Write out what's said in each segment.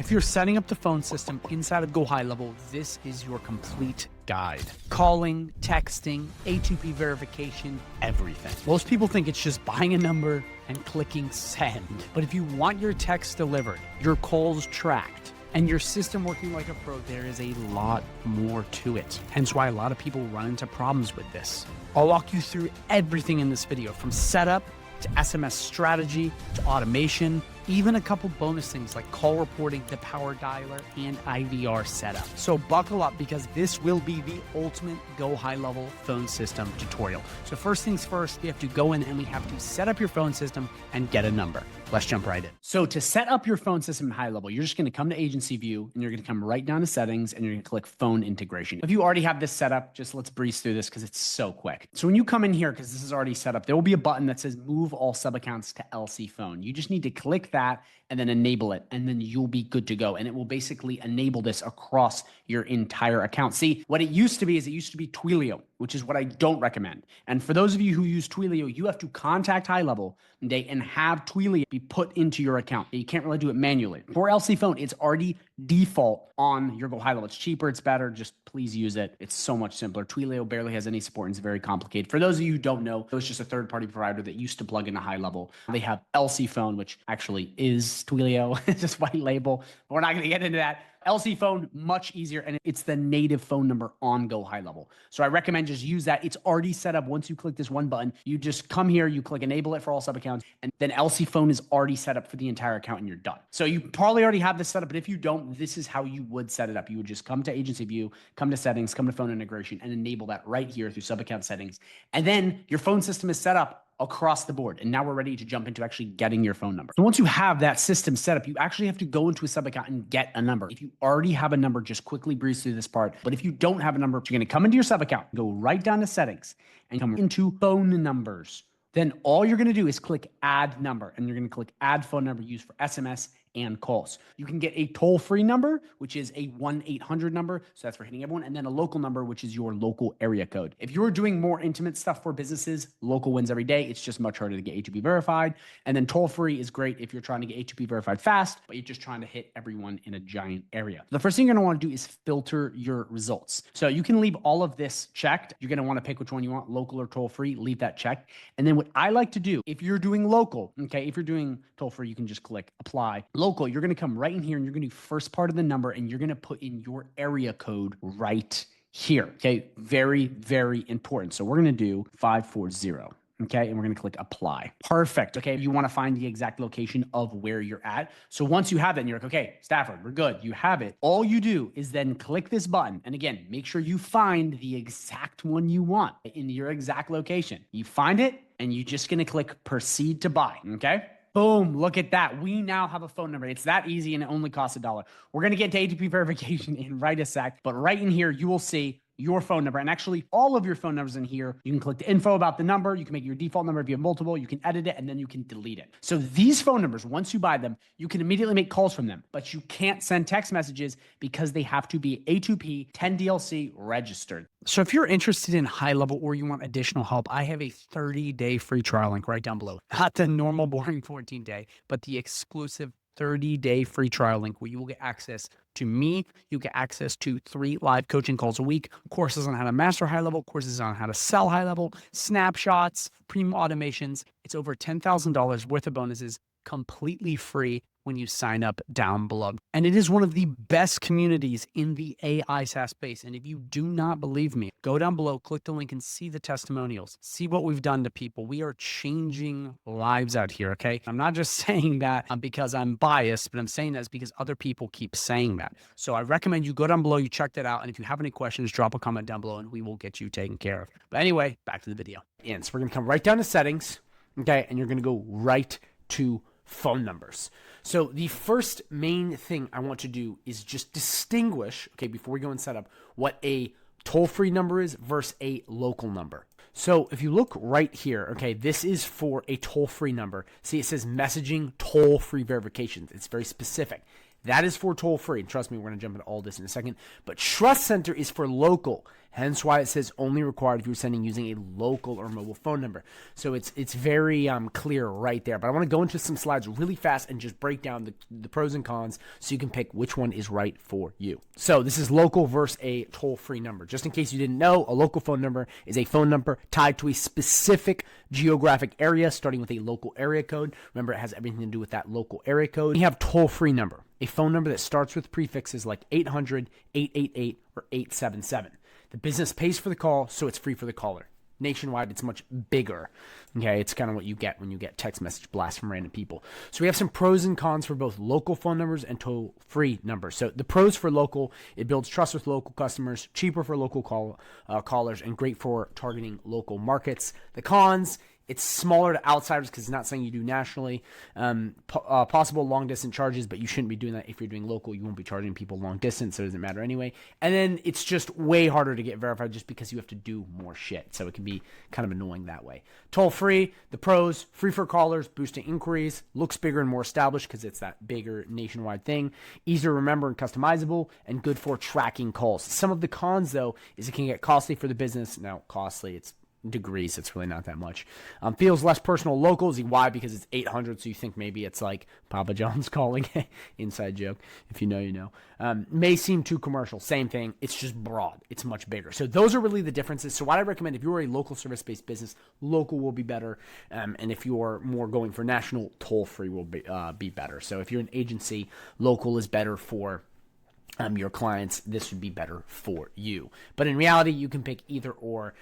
If you're setting up the phone system inside of GoHighLevel, this is your complete guide. Calling, texting, A2P verification, everything. Most people think it's just buying a number and clicking send. But if you want your text delivered, your calls tracked, and your system working like a pro, there is a lot more to it. Hence why a lot of people run into problems with this. I'll walk you through everything in this video, from setup to SMS strategy to automation, even a couple bonus things like call reporting, the power dialer, and IVR setup. So buckle up, because this will be the ultimate GoHighLevel phone system tutorial. So first things first, we have to go in and we have to set up your phone system and get a number. Let's jump right in. So to set up your phone system in HighLevel, you're just going to come to agency view and you're going to come right down to settings and you're going to click phone integration. If you already have this set up, just let's breeze through this because it's so quick. So when you come in here, because this is already set up, there will be a button that says move all sub accounts to LC phone. You just need to click that and then enable it, and then you'll be good to go. And it will basically enable this across your entire account. See, what it used to be is it used to be Twilio, which is what I don't recommend. And for those of you who use Twilio, you have to contact HighLevel and have Twilio be put into your account. You can't really do it manually. For LC phone, it's already default on your GoHighLevel. It's cheaper, it's better. Just please use it. It's so much simpler. Twilio barely has any support and it's very complicated. For those of you who don't know, it was just a third-party provider that used to plug into HighLevel. They have LC phone, which actually is Twilio. It's just white label. We're not going to get into that. LC phone, much easier, and it's the native phone number on GoHighLevel. So I recommend just use that. It's already set up. Once you click this one button, you just come here, you click enable it for all sub accounts, and then LC phone is already set up for the entire account and you're done. So you probably already have this set up, but if you don't, this is how you would set it up. You would just come to agency view, come to settings, come to phone integration, and enable that right here through sub account settings. And then your phone system is set up across the board. And now we're ready to jump into actually getting your phone number. So once you have that system set up, you actually have to go into a sub account and get a number. If you already have a number, just quickly breeze through this part. But if you don't have a number, you're going to come into your sub account, go right down to settings and come into phone numbers. Then all you're going to do is click add number, and you're going to click add phone number used for SMS and calls. You can get a toll-free number, which is a 1-800 number. So that's for hitting everyone. And then a local number, which is your local area code. If you're doing more intimate stuff for businesses, local wins every day. It's just much harder to get A2P verified. And then toll-free is great if you're trying to get A2P verified fast, but you're just trying to hit everyone in a giant area. The first thing you're going to want to do is filter your results. So you can leave all of this checked. You're going to want to pick which one you want, local or toll-free, leave that checked. And then what I like to do, if you're doing local, okay, if you're doing toll-free, you can just click apply. Local, you're going to come right in here and you're going to do first part of the number and you're going to put in your area code right here. Okay. Very, very important. So we're going to do 540. Okay. And we're going to click apply. Perfect. Okay. You want to find the exact location of where you're at. So once you have it and you're like, okay, Stafford, we're good. You have it. All you do is then click this button. And again, make sure you find the exact one you want in your exact location. You find it and you're just going to click proceed to buy. Okay. Boom, look at that. We now have a phone number. It's that easy and it only costs $1. We're going to get to A2P verification in right a sec, but right in here, you will see your phone number, and actually all of your phone numbers in here. You can click the info about the number. You can make your default number if you have multiple. You can edit it and then you can delete it. So these phone numbers, once you buy them, you can immediately make calls from them, but you can't send text messages because they have to be A2P 10 DLC registered. So if you're interested in HighLevel or you want additional help, I have a 30-day free trial link right down below. Not the normal boring 14-day, but the exclusive 30-day free trial link where you will get access to me. You get access to 3 live coaching calls a week, courses on how to master HighLevel, courses on how to sell HighLevel, snapshots, premium automations. It's over $10,000 worth of bonuses completely free when you sign up down below. And it is one of the best communities in the AI SaaS space. And if you do not believe me, go down below, click the link and see the testimonials. See what we've done to people. We are changing lives out here, okay? I'm not just saying that because I'm biased, but I'm saying that because other people keep saying that. So I recommend you go down below, you check that out. And if you have any questions, drop a comment down below and we will get you taken care of. But anyway, back to the video. And so we're gonna come right down to settings, okay? And you're gonna go right to phone numbers. So the first main thing I want to do is just distinguish, okay, before we go and set up, what a toll-free number is versus a local number. So if you look right here, okay, this is for a toll-free number. See, it says messaging toll-free verifications. It's very specific. That is for toll-free. And trust me, we're going to jump into all this in a second. But Trust Center is for local. Hence why it says only required if you're sending using a local or mobile phone number. So it's very clear right there. But I want to go into some slides really fast and just break down the pros and cons so you can pick which one is right for you. So this is local versus a toll-free number. Just in case you didn't know, a local phone number is a phone number tied to a specific geographic area starting with a local area code. Remember, it has everything to do with that local area code. You have toll-free number, a phone number that starts with prefixes like 800, 888, or 877. The business pays for the call, so it's free for the caller. Nationwide, it's much bigger. Okay, it's kind of what you get when you get text message blasts from random people. So we have some pros and cons for both local phone numbers and toll-free numbers. So the pros for local, it builds trust with local customers, cheaper for local callers, and great for targeting local markets. The cons, it's smaller to outsiders because it's not something you do nationally. Possible long distance charges, but you shouldn't be doing that if you're doing local. You won't be charging people long distance, so it doesn't matter anyway. And then it's just way harder to get verified just because you have to do more shit. So it can be kind of annoying that way. Toll free, the pros, free for callers, boosting inquiries, looks bigger and more established because it's that bigger nationwide thing. Easier to remember and customizable, and good for tracking calls. Some of the cons, though, is it can get costly for the business. Now, costly, it's degrees, it's really not that much. Feels less personal local. Why? Because it's 800, so you think maybe it's like Papa John's calling. Inside joke. If you know, you know. May seem too commercial. Same thing. It's just broad. It's much bigger. So those are really the differences. So what I recommend, if you're a local service-based business, local will be better. And if you're more going for national, toll-free will be better. So if you're an agency, local is better for your clients. This would be better for you. But in reality, you can pick either or.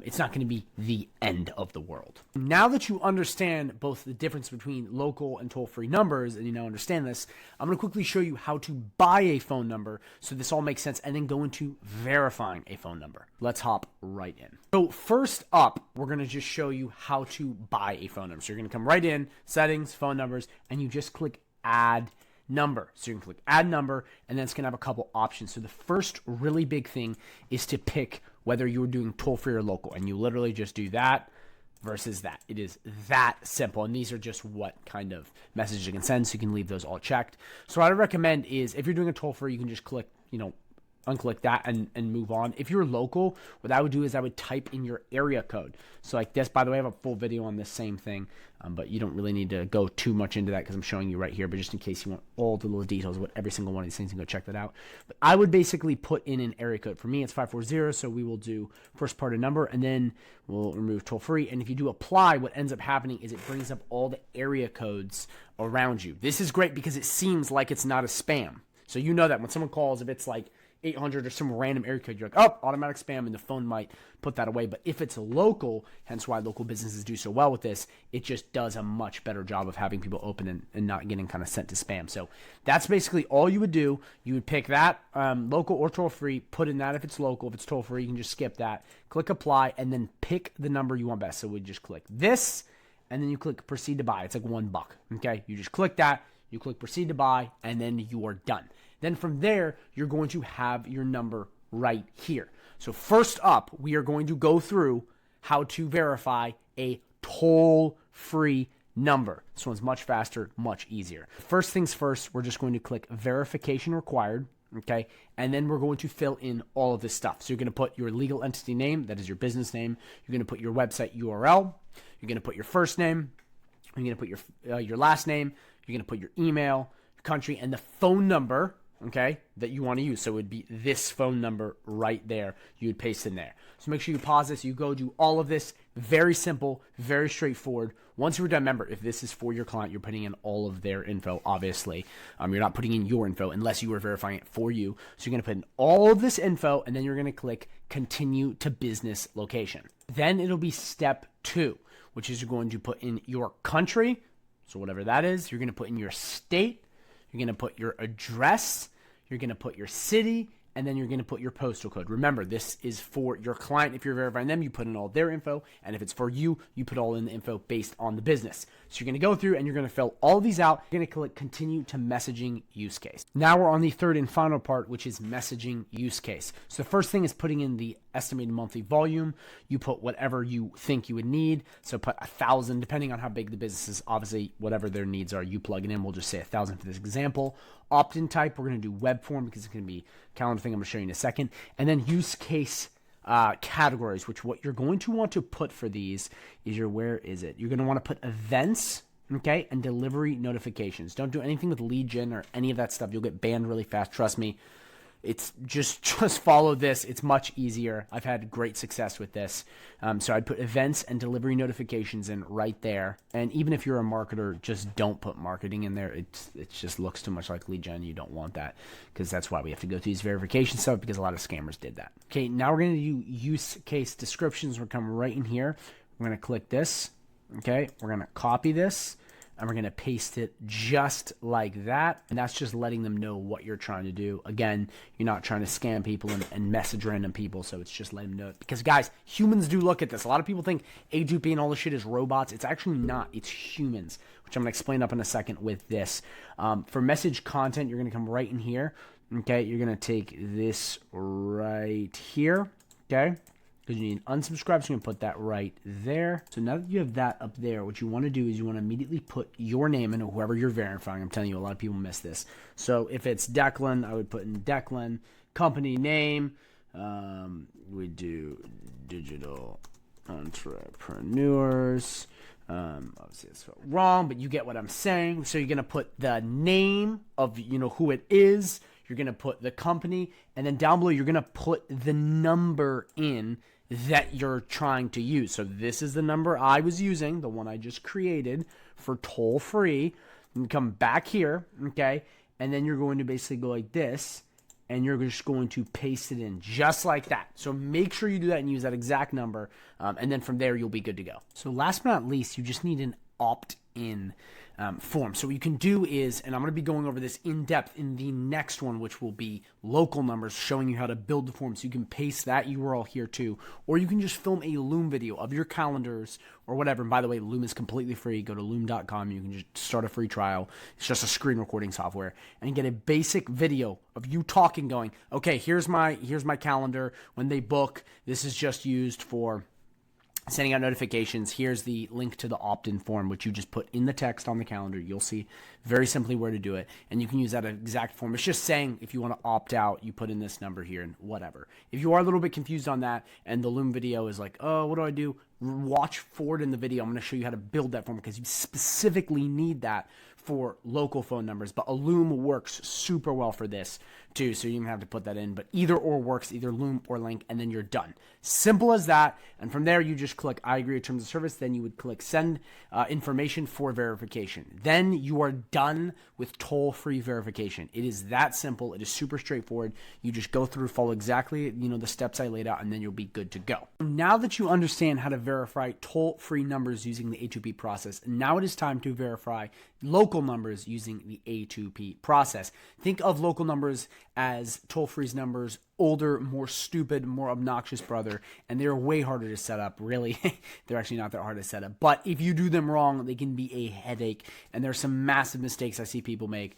It's not going to be the end of the world. Now that you understand both the difference between local and toll-free numbers, and you now understand this, I'm going to quickly show you how to buy a phone number so this all makes sense, and then go into verifying a phone number. Let's hop right in. So first up, we're going to just show you how to buy a phone number. So you're going to come right in, settings, phone numbers, and you just click add number. So you can click add number, and then it's going to have a couple options. So the first really big thing is to pick whether you're doing toll-free or local, and you literally just do that versus that. It is that simple, and these are just what kind of messages you can send, so you can leave those all checked. So what I recommend is if you're doing a toll-free, you can just click, unclick that and move on. If you're local, what I would do is I would type in your area code. So like this, by the way, I have a full video on this same thing, but you don't really need to go too much into that because I'm showing you right here. But just in case you want all the little details of what every single one of these things, you can go check that out. But I would basically put in an area code. For me, it's 540, so we will do first part of number, and then we'll remove toll-free. And if you do apply, what ends up happening is it brings up all the area codes around you. This is great because it seems like it's not a spam. So you know that when someone calls, if it's like 800 or some random area code, you're like, oh, automatic spam, and the phone might put that away. But if it's local, hence why local businesses do so well with this, it just does a much better job of having people open and not getting kind of sent to spam. So that's basically all you would do. You would pick that local or toll-free, put in that if it's local. If it's toll-free, you can just skip that, click apply, and then pick the number you want best. So we just click this, and then you click proceed to buy. It's like $1, okay? You just click that, you click proceed to buy, and then you are done. Then from there, you're going to have your number right here. So first up, we are going to go through how to verify a toll-free number. This one's much faster, much easier. First things first, we're just going to click verification required, okay? And then we're going to fill in all of this stuff. So you're going to put your legal entity name, that is your business name. You're going to put your website URL. You're going to put your first name. You're going to put your last name. You're going to put your email, your country, and the phone number, okay, that you want to use. So it would be this phone number right there. You would paste in there. So make sure you pause this. You go do all of this. Very simple, very straightforward. Once you're done, remember, if this is for your client, you're putting in all of their info, obviously. You're not putting in your info unless you are verifying it for you. So you're going to put in all of this info, and then you're going to click continue to business location. Then it'll be step 2, which is you're going to put in your country. So whatever that is, you're going to put in your state. You're going to put your address, you're going to put your city, and then you're going to put your postal code. Remember, this is for your client. If you're verifying them, you put in all their info, and if it's for you, you put all in the info based on the business. So you're going to go through and you're going to fill all of these out. You're going to click continue to messaging use case. Now we're on the third and final part, which is messaging use case. So the first thing is putting in the estimated monthly volume. You put whatever you think you would need. So put 1,000, depending on how big the business is. Obviously, whatever their needs are, you plug it in. We'll just say 1,000 for this example. Opt-in type, we're going to do web form because it's going to be a calendar thing I'm going to show you in a second. And then use case categories, which what you're going to want to put for these is where is it? You're going to want to put events, okay, and delivery notifications. Don't do anything with lead gen or any of that stuff. You'll get banned really fast. Trust me. It's just follow this. It's much easier. I've had great success with this. So I'd put events and delivery notifications in right there. And even if you're a marketer, just don't put marketing in there. It just looks too much like lead gen. You don't want that, because that's why we have to go through these verification stuff, because a lot of scammers did that. Okay, now we're going to do use case descriptions. We're going to come right in here. We're going to click this. Okay, we're going to copy this. And we're going to paste it just like that. And that's just letting them know what you're trying to do. Again, you're not trying to scam people and message random people. So it's just letting them know. Because, guys, humans do look at this. A lot of people think A2P and all this shit is robots. It's actually not. It's humans, which I'm going to explain up in a second with this. For message content, you're going to come right in here. Okay, you're going to take this right here. Okay. Because you need unsubscribe, so you're going to put that right there. So now that you have that up there, what you want to do is you want to immediately put your name in, or whoever you're verifying. I'm telling you, a lot of people miss this. So if it's Declan, I would put in Declan. Company name, we do digital entrepreneurs. Obviously it's wrong, but you get what I'm saying. So you're going to put the name of, who it is. You're going to put the company, and then down below, you're going to put the number in that you're trying to use. So this is the number I was using, the one I just created for toll free. And come back here, okay? And then you're going to basically go like this, and you're just going to paste it in just like that. So make sure you do that and use that exact number, and then from there, you'll be good to go. So last but not least, you just need an opt-in form. So what you can do is, and I'm going to be going over this in depth in the next one, which will be local numbers, showing you how to build the form. So you can paste that URL here too, or you can just film a Loom video of your calendars or whatever. And by the way, Loom is completely free. Go to loom.com. You can just start a free trial. It's just a screen recording software, and you get a basic video of you talking, going, okay, here's my calendar. When they book, this is just used for sending out notifications. Here's the link to the opt-in form, which you just put in the text on the calendar. You'll see very simply where to do it, and you can use that exact form. It's just saying if you want to opt out, you put in this number here and whatever. If you are a little bit confused on that and the Loom video is like, oh, what do I do? Watch forward in the video. I'm going to show you how to build that form, because you specifically need that for local phone numbers, but a Loom works super well for this too, so you don't have to put that in, but either or works, either Loom or link, and then you're done. Simple as that. And from there, you just click I agree to terms of service. Then you would click send information for verification. Then you are done with toll-free verification. It is that simple. It is super straightforward. You just go through, follow exactly the steps I laid out, and then you'll be good to go. Now that you understand how to verify toll-free numbers using the A2P process, now it is time to verify local numbers using the A2P process. Think of local numbers as toll-free numbers, older, more stupid, more obnoxious brother, and they're way harder to set up. Really, they're actually not that hard to set up, but if you do them wrong, they can be a headache, and there's some massive mistakes I see people make.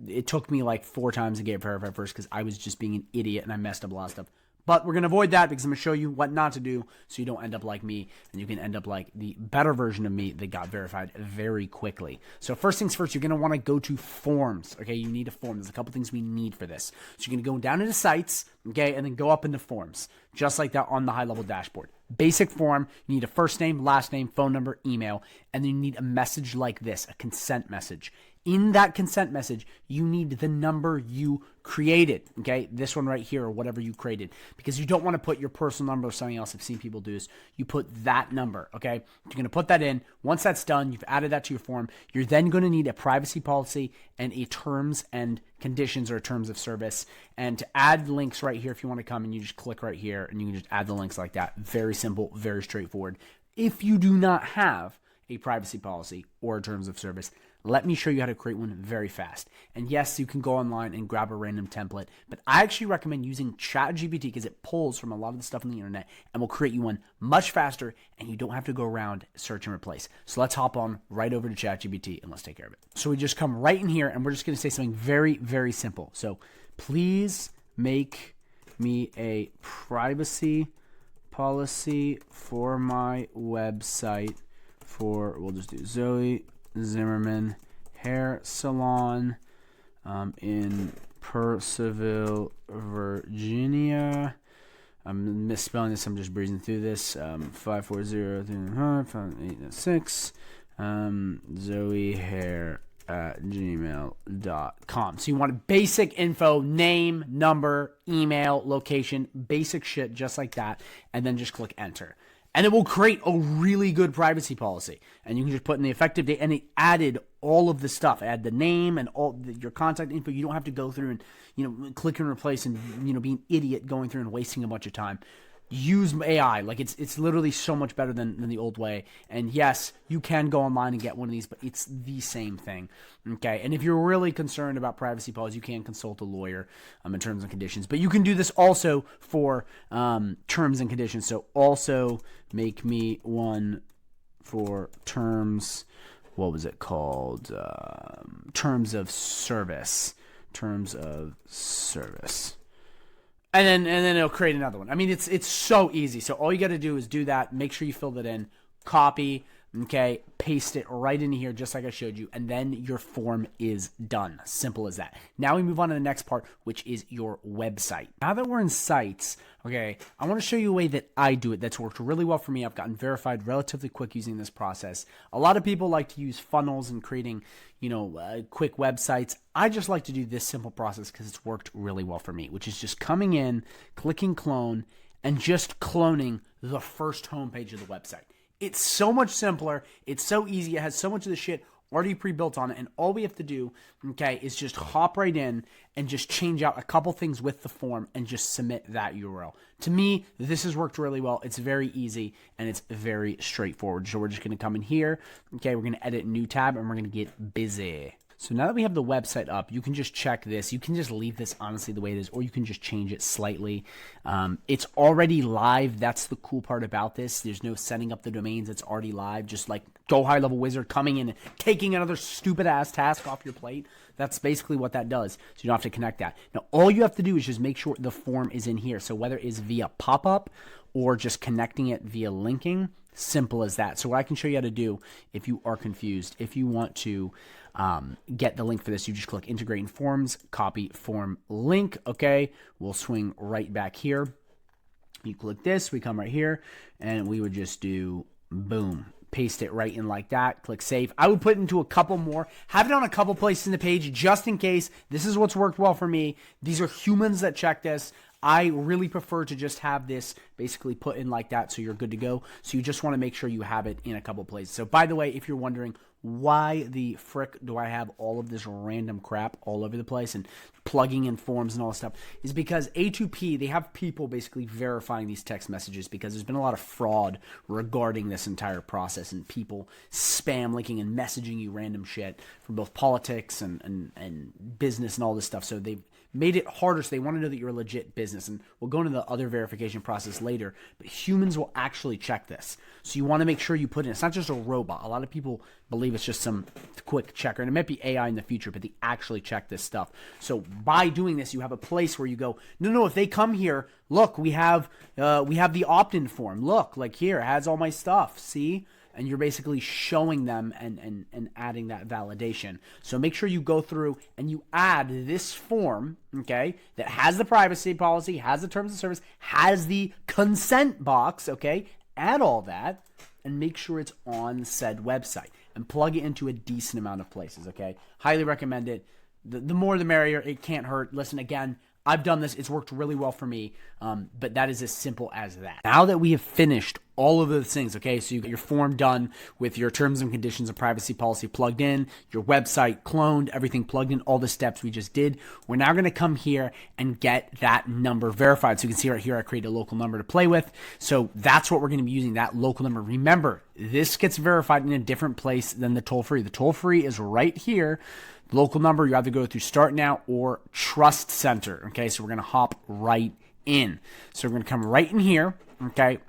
It took me like 4 times to get verified first, because I was just being an idiot and I messed up a lot of stuff. But we're going to avoid that, because I'm going to show you what not to do so you don't end up like me, and you can end up like the better version of me that got verified very quickly. So first things first, you're going to want to go to forms. Okay, you need a form. There's a couple things we need for this. So you're going to go down into sites, okay, and then go up into forms, just like that on the high level dashboard. Basic form, you need a first name, last name, phone number, email, and then you need a message like this, a consent message. In that consent message, you need the number you created, okay? This one right here, or whatever you created, because you don't want to put your personal number or something else. I've seen people do this. You put that number, okay? You're going to put that in. Once that's done, you've added that to your form. You're then going to need a privacy policy and a terms and conditions, or terms of service. And to add links right here, if you want to come and you just click right here and you can just add the links like that. Very simple, very straightforward. If you do not have a privacy policy or terms of service, let me show you how to create one very fast. And yes, you can go online and grab a random template, but I actually recommend using ChatGPT, because it pulls from a lot of the stuff on the internet and will create you one much faster, and you don't have to go around search and replace. So let's hop on right over to ChatGPT and let's take care of it. So we just come right in here and we're just going to say something very, very simple. So please make me a privacy policy for my website for, we'll just do Zoe Zimmerman Hair Salon in Purcellville, Virginia. I'm misspelling this. I'm just breezing through this. 540-586. zoehair@gmail.com. So you want basic info, name, number, email, location, basic shit just like that, and then just click enter. And it will create a really good privacy policy. And you can just put in the effective date, and it added all of the stuff. Add the name and all your contact info. You don't have to go through and, click and replace and, be an idiot going through and wasting a bunch of time. Use AI. Like it's literally so much better than the old way. And yes, you can go online and get one of these, but it's the same thing. Okay. And if you're really concerned about privacy policy, you can consult a lawyer in terms and conditions. But you can do this also for terms and conditions. So also make me one for terms. What was it called? Terms of service. Terms of service. And then it'll create another one. I mean, it's so easy. So all you got to do is do that. Make sure you fill that in. Copy, okay, paste it right in here just like I showed you, and then your form is done. Simple as that. Now we move on to the next part, which is your website. Now that we're in sites, okay, I want to show you a way that I do it that's worked really well for me. I've gotten verified relatively quick using this process. A lot of people like to use funnels and creating, quick websites. I just like to do this simple process because it's worked really well for me, which is just coming in, clicking clone, and just cloning the first homepage of the website. It's so much simpler. It's so easy. It has so much of the shit already pre-built on it. And all we have to do, okay, is just hop right in and just change out a couple things with the form and just submit that URL. To me, this has worked really well. It's very easy and it's very straightforward. So we're just going to come in here. Okay, we're going to edit a new tab and we're going to get busy. So now that we have the website up, you can just check this. You can just leave this honestly the way it is, or you can just change it slightly. It's already live. That's the cool part about this. There's no setting up the domains. It's already live, just like GoHighLevel Wizard coming in and taking another stupid-ass task off your plate. That's basically what that does, so you don't have to connect that. Now, all you have to do is just make sure the form is in here. So whether it's via pop-up or just connecting it via linking, simple as that. So what I can show you how to do if you are confused, if you want to get the link for this, you just click integrate in forms, copy form link. Okay, we'll swing right back here. You click this, we come right here, and we would just do boom, paste it right in like that. Click save. I would put it into a couple more, have it on a couple places in the page just in case. This is what's worked well for me. These are humans that check this. I really prefer to just have this basically put in like that so you're good to go. So you just want to make sure you have it in a couple places. So by the way, if you're wondering why the frick do I have all of this random crap all over the place and plugging in forms and all this stuff, is because A2P, they have people basically verifying these text messages because there's been a lot of fraud regarding this entire process and people spam linking and messaging you random shit from both politics and business and all this stuff. So they've made it harder, so they want to know that you're a legit business. And we'll go into the other verification process later, but humans will actually check this. So you want to make sure you put in, it's not just a robot. A lot of people believe it's just some quick checker, and it might be AI in the future, but they actually check this stuff. So by doing this, you have a place where you go, no, if they come here, look, we have the opt-in form. Look, like here, it has all my stuff, see? And you're basically showing them and adding that validation. So make sure you go through and you add this form, okay, that has the privacy policy, has the terms of service, has the consent box, okay? Add all that and make sure it's on said website and plug it into a decent amount of places, okay? Highly recommend it. The more the merrier. It can't hurt. Listen, again, I've done this. It's worked really well for me, but that is as simple as that. Now that we have finished all of those things, okay, so you got your form done with your terms and conditions and privacy policy plugged in, your website cloned, everything plugged in, all the steps we just did. We're now going to come here and get that number verified. So you can see right here, I create a local number to play with. So that's what we're going to be using, that local number. Remember, this gets verified in a different place than the toll-free. The toll-free is right here. The local number, you have to go through Start Now or Trust Center. Okay, so we're going to hop right in. So we're going to come right in here, okay,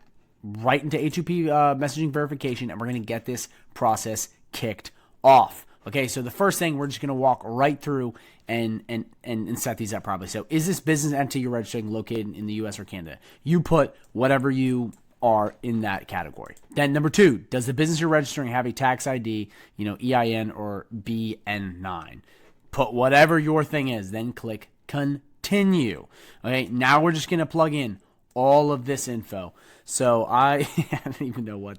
right into A2P messaging verification, and we're going to get this process kicked off. Okay, so the first thing, we're just going to walk right through and set these up properly. So is this business entity you're registering located in the US or Canada? You put whatever you are in that category. Then number 2, does the business you're registering have a tax ID, EIN or BN9? Put whatever your thing is, then click continue. Okay, now we're just going to plug in all of this info. So I don't even know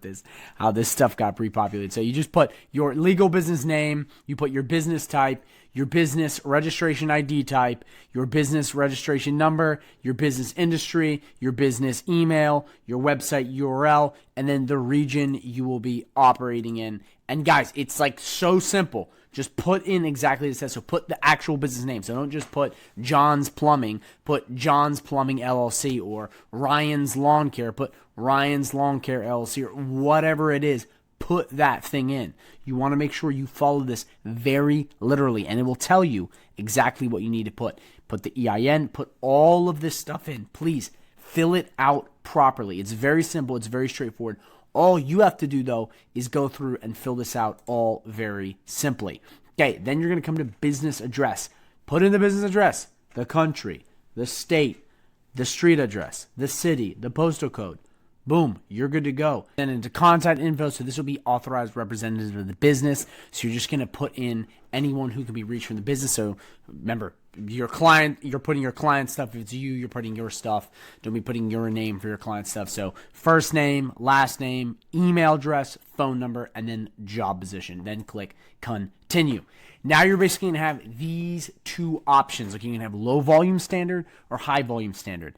how this stuff got pre-populated. So you just put your legal business name, you put your business type, your business registration ID type, your business registration number, your business industry, your business email, your website URL, and then the region you will be operating in. And guys, it's like so simple. Just put in exactly what it says. So put the actual business name. So don't just put John's Plumbing. Put John's Plumbing LLC or Ryan's Lawn Care. Put Ryan's Lawn Care LLC or whatever it is. Put that thing in. You want to make sure you follow this very literally, and it will tell you exactly what you need to put. Put the EIN. Put all of this stuff in. Please fill it out properly. It's very simple. It's very straightforward. All you have to do, though, is go through and fill this out all very simply. Okay, then you're going to come to business address. Put in the business address, the country, the state, the street address, the city, the postal code. Boom, you're good to go. Then into contact info, so this will be authorized representative of the business. So you're just going to put in anyone who can be reached from the business. So remember, your client, you're putting your client stuff. If it's you, you're putting your stuff. Don't be putting your name for your client stuff. So first name, last name, email address, phone number, and then job position. Then click continue. Now you're basically going to have these two options. Like you can have low volume standard or high volume standard.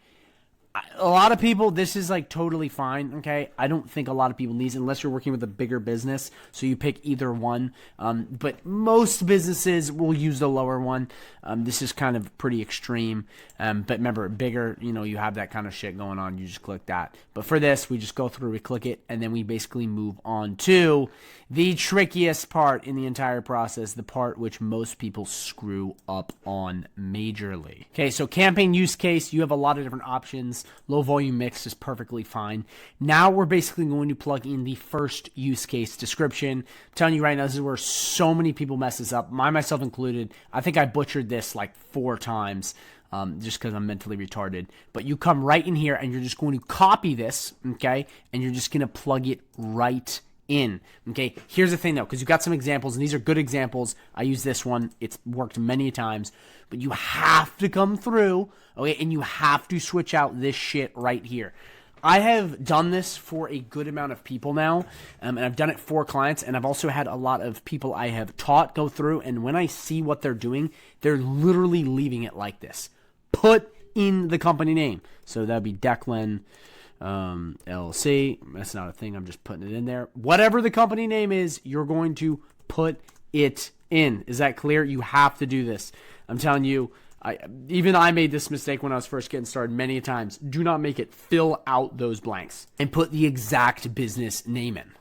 A lot of people, this is like totally fine, okay? I don't think a lot of people need it unless you're working with a bigger business, so you pick either one. But most businesses will use the lower one. This is kind of pretty extreme. But remember, bigger, you have that kind of shit going on, you just click that. But for this, we just go through, we click it, and then we basically move on to the trickiest part in the entire process, the part which most people screw up on majorly. Okay, so campaign use case, you have a lot of different options. Low volume mix is perfectly fine. Now we're basically going to plug in the first use case description. I'm telling you right now, this is where so many people mess this up, myself included. I think I butchered this like 4 times. Just because I'm mentally retarded. But you come right in here and you're just going to copy this, okay? And you're just going to plug it right in, okay? Here's the thing though, because you've got some examples, and these are good examples. I use this one. It's worked many times. But you have to come through, okay? And you have to switch out this shit right here. I have done this for a good amount of people now, and I've done it for clients, and I've also had a lot of people I have taught go through, and when I see what they're doing, they're literally leaving it like this. Put in the company name. So that'd be Declan LLC. That's not a thing. I'm just putting it in there. Whatever the company name is, you're going to put it in. Is that clear? You have to do this. I'm telling you, I made this mistake when I was first getting started many times. Do not make it. Fill out those blanks and put the exact business name in.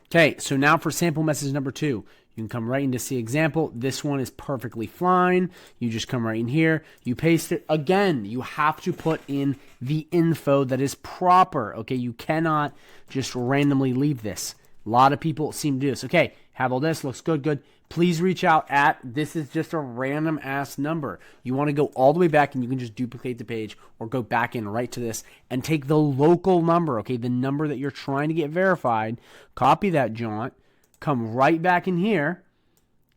Okay, so now for sample message number 2. You can come right into see example. This one is perfectly fine. You just come right in here. You paste it. Again, you have to put in the info that is proper. Okay, you cannot just randomly leave this. A lot of people seem to do this. Okay, have all this. Looks good, good. Please reach out at, this is just a random ass number. You want to go all the way back and you can just duplicate the page or go back in right to this and take the local number, okay, the number that you're trying to get verified, copy that jaunt, come right back in here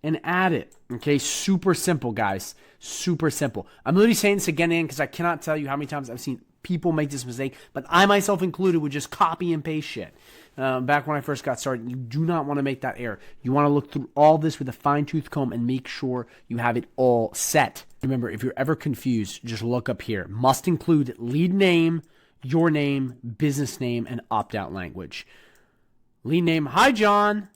and add it, okay? Super simple, guys. Super simple. I'm literally saying this again and because I cannot tell you how many times I've seen people make this mistake, but I myself included would just copy and paste shit. Back when I first got started, you do not want to make that error. You want to look through all this with a fine-tooth comb and make sure you have it all set. Remember, if you're ever confused, just look up here. Must include lead name, your name, business name, and opt-out language. Lead name, hi John,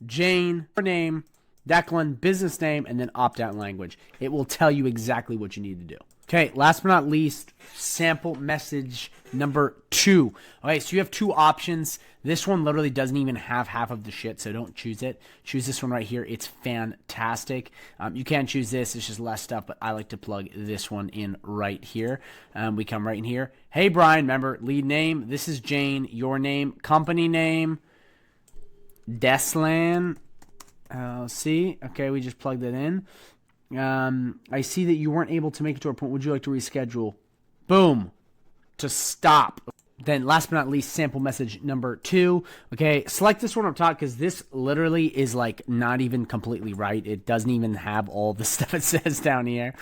Jane, your name, Declan, business name, and then opt-out language. It will tell you exactly what you need to do. Okay, last but not least, sample message number 2. Okay, so you have 2 options. This one literally doesn't even have half of the shit, so don't choose it. Choose this one right here. It's fantastic. You can choose this. It's just less stuff, but I like to plug this one in right here. We come right in here. Hey, Brian, remember, lead name. This is Jane. Your name. Company name. Deslan. See? Okay, we just plugged it in. I see that you weren't able to make it to our point. Would you like to reschedule? Boom. To stop. Then last but not least, sample message number 2. Okay, select this one up top because this literally is like not even completely right. It doesn't even have all the stuff it says down here.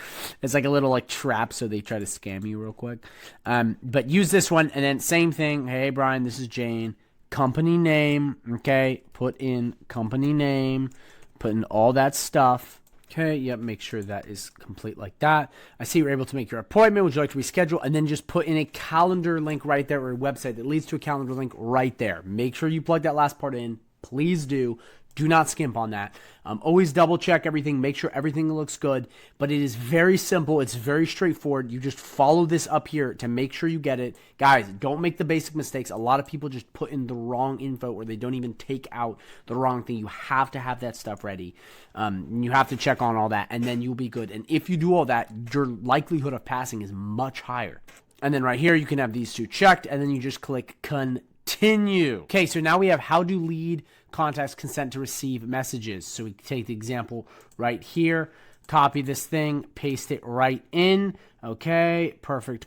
It's like a little like trap, so they try to scam you real quick. But use this one, and then same thing. Hey, Brian, this is Jane. Company name, okay? Put in company name, put in all that stuff. Okay, yep, make sure that is complete like that. I see you're able to make your appointment. Would you like to reschedule? And then just put in a calendar link right there, or a website that leads to a calendar link right there. Make sure you plug that last part in. Please do. Do not skimp on that. Always double check everything. Make sure everything looks good. But it is very simple. It's very straightforward. You just follow this up here to make sure you get it. Guys, don't make the basic mistakes. A lot of people just put in the wrong info, or they don't even take out the wrong thing. You have to have that stuff ready. You have to check on all that, and then you'll be good. And if you do all that, your likelihood of passing is much higher. And then right here, you can have these 2 checked, and then you just click continue. Okay, so now we have how do lead contacts consent to receive messages. So we take the example right here, copy this thing, paste it right in. Okay, perfect.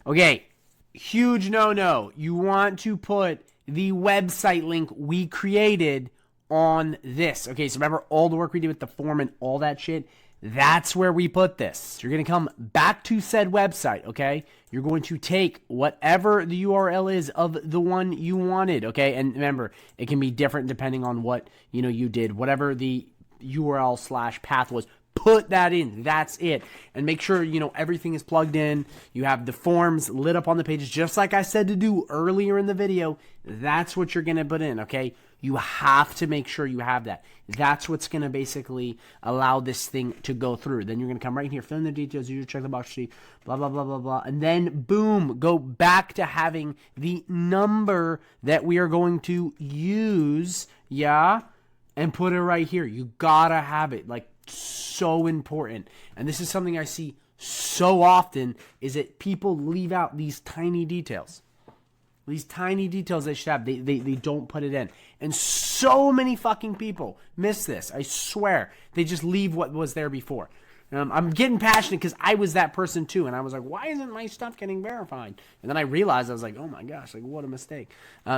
Okay, huge no. You want to put the website link we created on this. Okay, so remember all the work we did with the form and all that shit? That's where we put this. So you're going to come back to said website, okay? You're going to take whatever the URL is of the one you wanted, okay? And remember, it can be different depending on what, you did. Whatever the URL/path was, put that in. That's it. And make sure, everything is plugged in. You have the forms lit up on the pages, just like I said to do earlier in the video. That's what you're going to put in, okay? You have to make sure you have that. That's what's going to basically allow this thing to go through. Then you're going to come right here, fill in the details, you check the box sheet, blah, blah, blah, blah, blah. And then, boom, go back to having the number that we are going to use, yeah? And put it right here. You got to have it. Like, so important. And this is something I see so often, is that people leave out these tiny details. These tiny details they should have, they don't put it in. And so many fucking people miss this. I swear. They just leave what was there before. I'm getting passionate because I was that person too. And I was like, why isn't my stuff getting verified? And then I realized, I was like, oh my gosh, like what a mistake.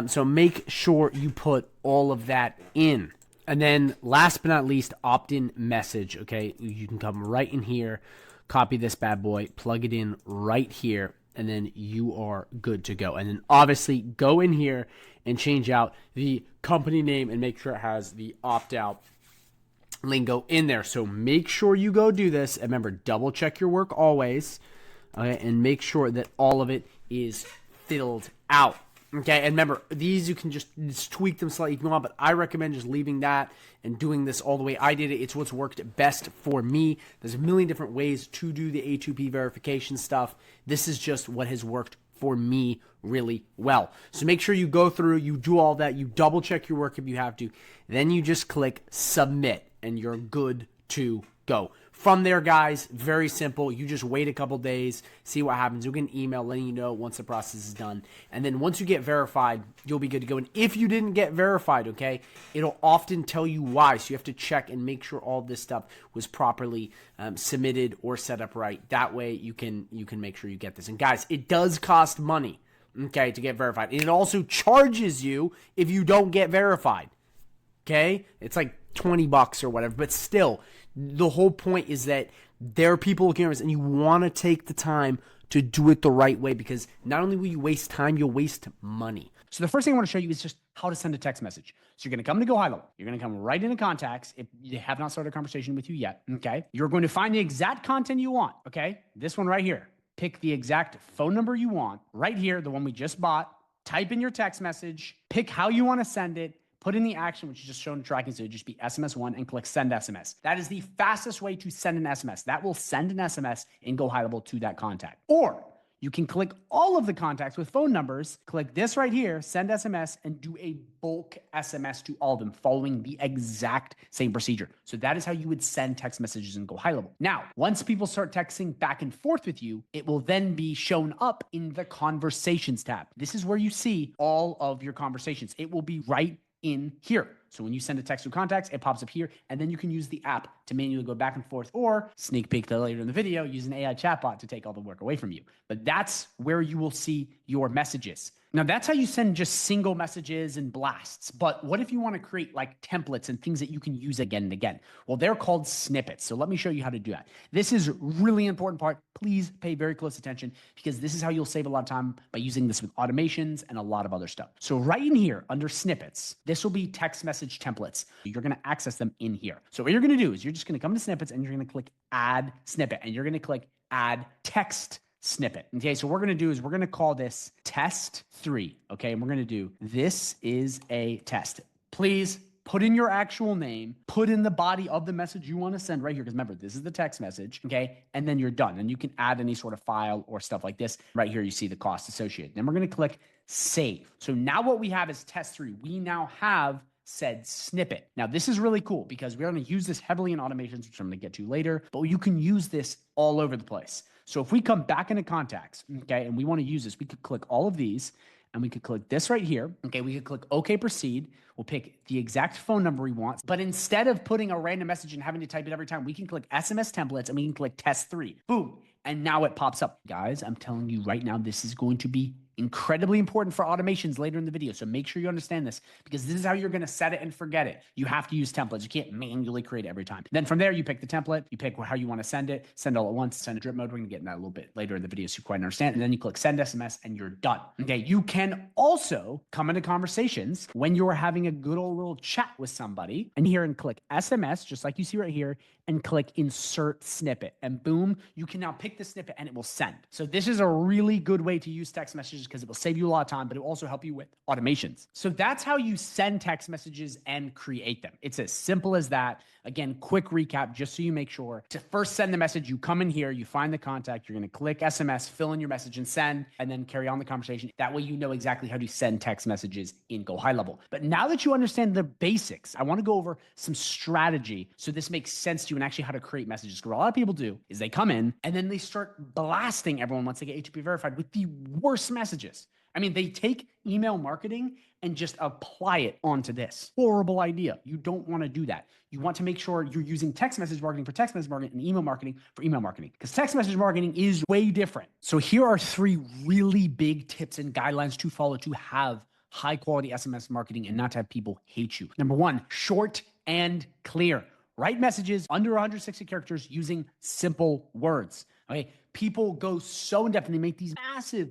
So make sure you put all of that in. And then last but not least, opt-in message. Okay, you can come right in here, copy this bad boy, plug it in right here, and then you are good to go. And then obviously go in here and change out the company name and make sure it has the opt-out lingo in there. So make sure you go do this. And remember, double check your work always, okay, and make sure that all of it is filled out. Okay, and remember, these you can just tweak them slightly if you want, but I recommend just leaving that and doing this all the way I did it. It's what's worked best for me. There's a million different ways to do the A2P verification stuff. This is just what has worked for me really well. So make sure you go through, you do all that, you double check your work if you have to, then you just click submit and you're good to go. From there, guys, very simple. You just wait a couple days, see what happens. You'll get an email letting you know once the process is done. And then once you get verified, you'll be good to go. And if you didn't get verified, okay, it'll often tell you why. So you have to check and make sure all this stuff was properly submitted or set up right. That way you can make sure you get this. And guys, it does cost money, okay, to get verified. And it also charges you if you don't get verified, okay? It's like $20 or whatever, but still, the whole point is that there are people looking at this and you want to take the time to do it the right way, because not only will you waste time, you'll waste money. So the first thing I want to show you is just how to send a text message. So you're going to come to GoHighLevel. You're going to come right into contacts if they have not started a conversation with you yet, okay? You're going to find the exact content you want, okay? This one right here. Pick the exact phone number you want right here, the one we just bought. Type in your text message. Pick how you want to send it. Put in the action, which is just shown tracking, so it would just be SMS1 and click send SMS. That is the fastest way to send an SMS. That will send an SMS in GoHighLevel to that contact. Or you can click all of the contacts with phone numbers, click this right here, send SMS, and do a bulk SMS to all of them following the exact same procedure. So that is how you would send text messages in GoHighLevel. Now, once people start texting back and forth with you, it will then be shown up in the conversations tab. This is where you see all of your conversations. It will be right in here. So when you send a text to contacts, it pops up here, and then you can use the app to manually go back and forth, or sneak peek to later in the video, use an AI chatbot to take all the work away from you. But that's where you will see your messages. Now, that's how you send just single messages and blasts. But what if you want to create like templates and things that you can use again and again? Well, they're called snippets. So let me show you how to do that. This is really important part. Please pay very close attention, because this is how you'll save a lot of time by using this with automations and a lot of other stuff. So right in here under snippets, this will be text message templates. You're going to access them in here. So what you're going to do is you're just going to come to snippets, and you're going to click add snippet, and you're going to click add text snippet. Okay, so what we're going to do is we're going to call this test 3. Okay, and we're going to do this is a test. Please put in your actual name, put in the body of the message you want to send right here, because remember, this is the text message, okay? And then you're done. And you can add any sort of file or stuff like this. Right here, you see the cost associated. Then we're going to click save. So now what we have is test 3. We now have said snippet. Now, this is really cool because we're going to use this heavily in automations, which I'm going to get to later, but you can use this all over the place. So if we come back into contacts, okay, and we want to use this, we could click all of these, and we could click this right here. Okay, we could click OK, proceed. We'll pick the exact phone number we want. But instead of putting a random message and having to type it every time, we can click SMS templates, and we can click test 3. Boom. And now it pops up. Guys, I'm telling you right now, this is going to be incredibly important for automations later in the video. So make sure you understand this, because this is how you're going to set it and forget it. You have to use templates. You can't manually create it every time. Then from there, you pick the template, you pick how you want to send it, send all at once, send a drip mode. We're going to get in that a little bit later in the video so you quite understand. And then you click send SMS, and you're done. Okay. You can also come into conversations when you're having a good old little chat with somebody, and here and click SMS, just like you see right here, and click insert snippet, and boom, you can now pick the snippet and it will send. So this is a really good way to use text messages, because it will save you a lot of time, but it will also help you with automations. So that's how you send text messages and create them. It's as simple as that. Again, quick recap, just so you make sure. To first send the message, you come in here, you find the contact, you're going to click SMS, fill in your message and send, and then carry on the conversation. That way you know exactly how to send text messages in GoHighLevel. But now that you understand the basics, I want to go over some strategy so this makes sense to you and actually how to create messages. Because what a lot of people do is they come in and then they start blasting everyone once they get A2P verified with the worst messages. I mean, they take email marketing and just apply it onto this. Horrible idea. You don't want to do that. You want to make sure you're using text message marketing for text message marketing and email marketing for email marketing, because text message marketing is way different. So here are 3 really big tips and guidelines to follow to have high quality SMS marketing and not to have people hate you. Number 1, short and clear. Write messages under 160 characters using simple words. Okay. People go so in depth and they make these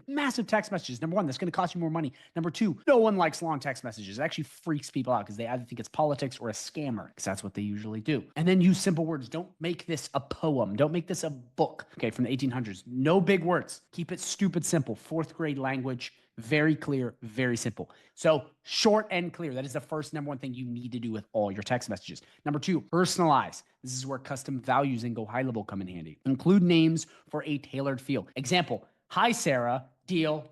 massive text messages. Number 1, that's going to cost you more money. Number 2, no one likes long text messages. It actually freaks people out because they either think it's politics or a scammer, because that's what they usually do. And then use simple words. Don't make this a poem. Don't make this a book, okay, from the 1800s. No big words. Keep it stupid simple. 4th grade language. Very clear, very simple. So short and clear. That is the first number 1 thing you need to do with all your text messages. Number 2, personalize. This is where custom values in GoHighLevel come in handy. Include names for a tailored field. Example, hi Sarah, deal,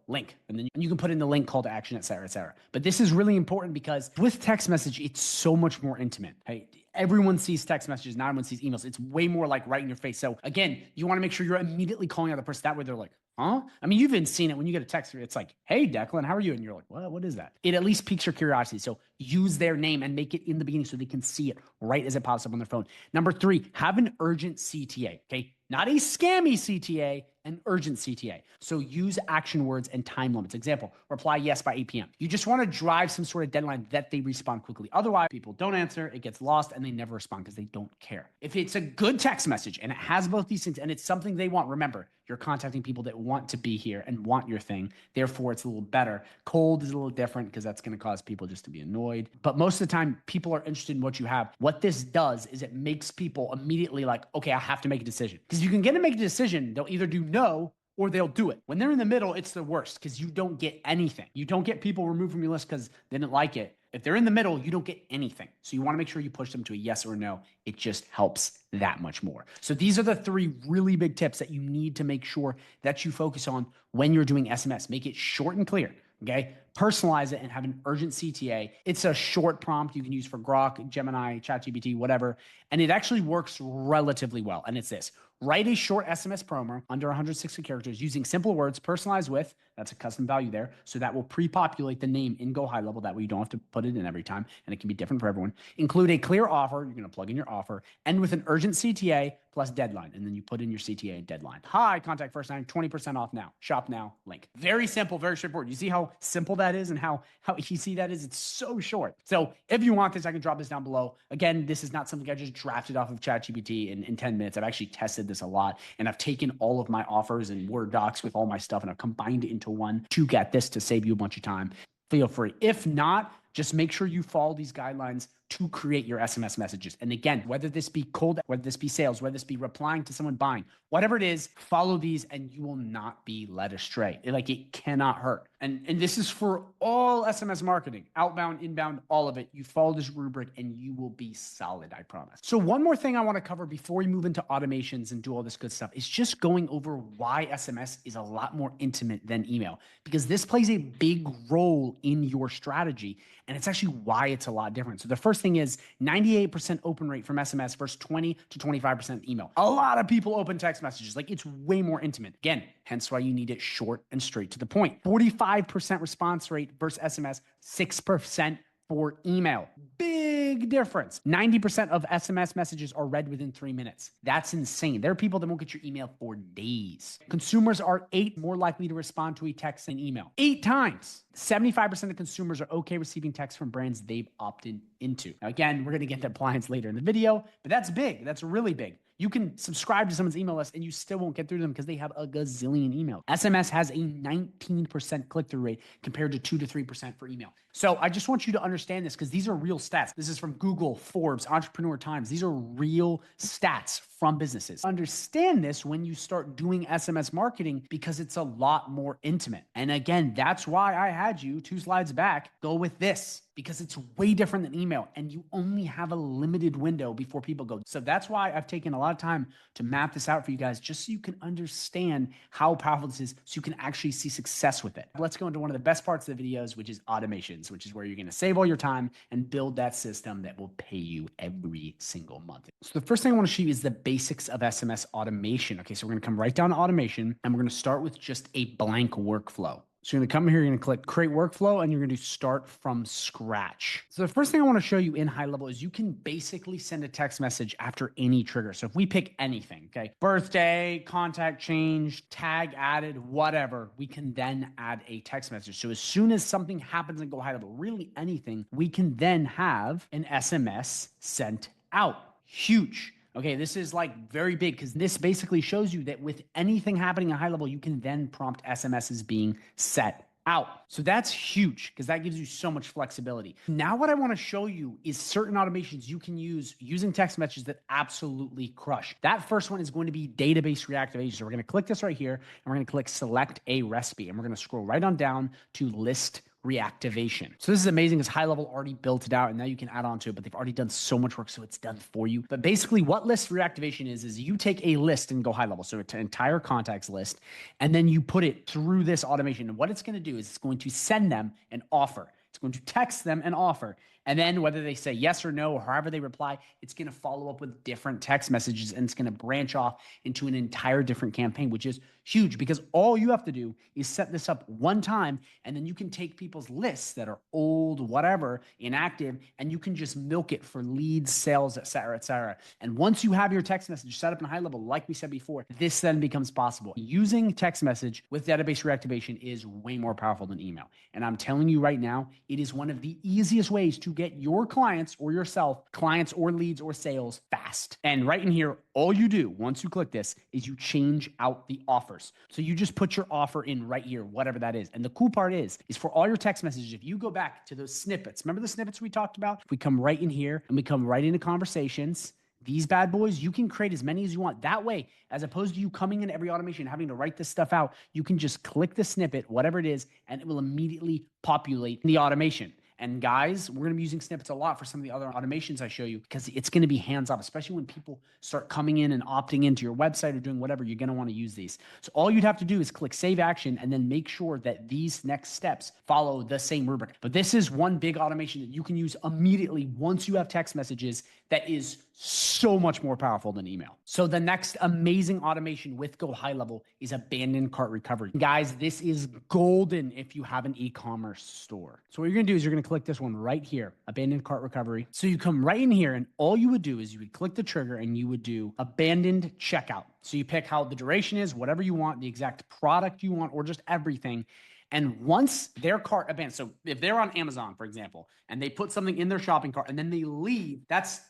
link. And then you can put in the link, call to action, et cetera, et cetera. But this is really important because with text message, it's so much more intimate. Hey, everyone sees text messages, not everyone sees emails. It's way more like right in your face. So again, you want to make sure you're immediately calling out the person. That way they're like, huh? I mean, you've even seen it when you get a text, it's like, hey, Declan, how are you? And you're like, what is that? It at least piques your curiosity. So use their name and make it in the beginning so they can see it right as it pops up on their phone. Number 3, have an urgent CTA, okay? Not a scammy CTA, an urgent CTA. So use action words and time limits. Example, reply yes by 8 p.m. You just want to drive some sort of deadline that they respond quickly. Otherwise, people don't answer, it gets lost, and they never respond because they don't care. If it's a good text message and it has both these things and it's something they want, remember, you're contacting people that want to be here and want your thing. Therefore, it's a little better. Cold is a little different because that's going to cause people just to be annoyed. But most of the time, people are interested in what you have. What this does is it makes people immediately like, okay, I have to make a decision. Because you can get them to make a decision. They'll either do no or they'll do it. When they're in the middle, it's the worst because you don't get anything. You don't get people removed from your list because they didn't like it. If they're in the middle, you don't get anything. So you want to make sure you push them to a yes or a no. It just helps that much more. So these are the 3 really big tips that you need to make sure that you focus on when you're doing SMS. Make it short and clear, okay? Personalize it and have an urgent CTA. It's a short prompt you can use for Grok, Gemini, ChatGPT, whatever. And it actually works relatively well. And it's this: Write a short SMS promo under 160 characters using simple words, personalized with, that's a custom value there. So that will pre-populate the name in GoHighLevel. That way you don't have to put it in every time, and it can be different for everyone. Include a clear offer. You're going to plug in your offer. End with an urgent CTA plus deadline. And then you put in your CTA and deadline. Hi, contact first time, 20% off now. Shop now, link. Very simple, very straightforward. You see how simple that is and how easy that is? It's so short. So if you want this, I can drop this down below. Again, this is not something I just drafted off of ChatGPT in 10 minutes. I've actually tested this a lot, and I've taken all of my offers and Word docs with all my stuff, and I've combined it into one to get this to save you a bunch of time. Feel free. If not, just make sure you follow these guidelines to create your SMS messages. And again, whether this be cold, whether this be sales, whether this be replying to someone buying, whatever it is, follow these and you will not be led astray. It cannot hurt. And this is for all SMS marketing, outbound, inbound, all of it. You follow this rubric and you will be solid, I promise. So one more thing I want to cover before we move into automations and do all this good stuff is just going over why SMS is a lot more intimate than email, because this plays a big role in your strategy. And it's actually why it's a lot different. So the first thing is 98% open rate from SMS versus 20 to 25% email. A lot of people open text messages. It's way more intimate. Again, hence why you need it short and straight to the point. 45% response rate versus SMS, 6% for email. Big difference. 90% of SMS messages are read within 3 minutes. That's insane. There are people that won't get your email for days. Consumers are 8 more likely to respond to a text than email. 8 times. 75% of consumers are okay receiving texts from brands they've opted into. Now, again, we're going to get to appliance later in the video, but that's big. That's really big. You can subscribe to someone's email list and you still won't get through them because they have a gazillion emails. SMS has a 19% click-through rate compared to 2 to 3% for email. So I just want you to understand this because these are real stats. This is from Google, Forbes, Entrepreneur Times. These are real stats from businesses. Understand this when you start doing SMS marketing because it's a lot more intimate. And again, that's why I had you 2 slides back go with this, because it's way different than email and you only have a limited window before people go. So that's why I've taken a lot of time to map this out for you guys, just so you can understand how powerful this is, so you can actually see success with it. Let's go into one of the best parts of the videos, which is automations, which is where you're going to save all your time and build that system that will pay you every single month. So the first thing I want to show you is the basics of SMS automation. Okay, so we're going to come right down to automation and we're going to start with just a blank workflow. So you're going to come here, you're going to click create workflow, and you're going to start from scratch. So the first thing I want to show you in high level is you can basically send a text message after any trigger. So if we pick anything, okay, birthday, contact change, tag added, whatever, we can then add a text message. So as soon as something happens in GoHighLevel, really anything, we can then have an SMS sent out. Huge. Okay, this is very big because this basically shows you that with anything happening at high level, you can then prompt SMSs being set out. So that's huge because that gives you so much flexibility. Now what I want to show you is certain automations you can use using text messages that absolutely crush. That first one is going to be database reactivation. So we're going to click this right here and we're going to click select a recipe and we're going to scroll right on down to list reactivation. So this is amazing because high level already built it out and now you can add on to it, but they've already done so much work, so it's done for you. But basically what list reactivation is you take a list and go high level, so an entire contacts list, and then you put it through this automation. And what it's going to do is it's going to send them an offer. It's going to text them an offer. And then whether they say yes or no, or however they reply, it's going to follow up with different text messages and it's going to branch off into an entire different campaign, which is huge because all you have to do is set this up one time and then you can take people's lists that are old, whatever, inactive, and you can just milk it for leads, sales, et cetera, et cetera. And once you have your text message set up in high level, like we said before, this then becomes possible. Using text message with database reactivation is way more powerful than email. And I'm telling you right now, it is one of the easiest ways to get your clients or yourself, clients or leads or sales fast. And right in here, all you do once you click this is you change out the offers. So you just put your offer in right here, whatever that is. And the cool part is for all your text messages, if you go back to those snippets, remember the snippets we talked about? If we come right in here and we come right into conversations, these bad boys, you can create as many as you want. That way, as opposed to you coming in every automation, having to write this stuff out, you can just click the snippet, whatever it is, and it will immediately populate the automation. And guys, we're going to be using snippets a lot for some of the other automations I show you because it's going to be hands-off, especially when people start coming in and opting into your website or doing whatever, you're going to want to use these. So all you'd have to do is click save action and then make sure that these next steps follow the same rubric. But this is one big automation that you can use immediately once you have text messages that is so much more powerful than email. So the next amazing automation with GoHighLevel is abandoned cart recovery. Guys, this is golden if you have an e-commerce store. So what you're gonna do is you're gonna click this one right here, abandoned cart recovery. So you come right in here and all you would do is you would click the trigger and you would do abandoned checkout. So you pick how the duration is, whatever you want, the exact product you want, or just everything. And once their cart abandons, so if they're on Amazon, for example, and they put something in their shopping cart and then they leave, that's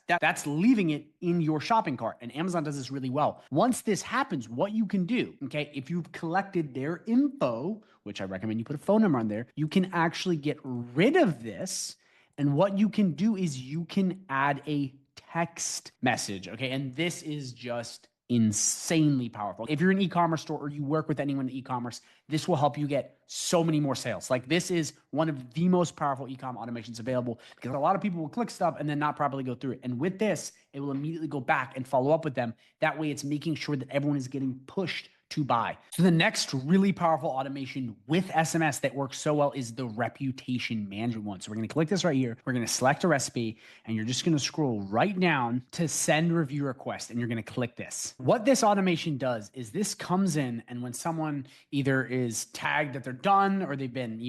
leaving it in your shopping cart. And Amazon does this really well. Once this happens, what you can do, okay, if you've collected their info, which I recommend you put a phone number on there, you can actually get rid of this. And what you can do is you can add a text message, okay? And this is just insanely powerful. If you're an e-commerce store or you work with anyone in e-commerce, this will help you get so many more sales. Like this is one of the most powerful e-com automations available because a lot of people will click stuff and then not properly go through it. And with this, it will immediately go back and follow up with them. That way it's making sure that everyone is getting pushed to buy. So the next really powerful automation with SMS that works so well is the reputation management one. So we're going to click this right here. We're going to select a recipe and you're just going to scroll right down to send review request and you're going to click this. What this automation does is this comes in and when someone either is tagged that they're done or they've been,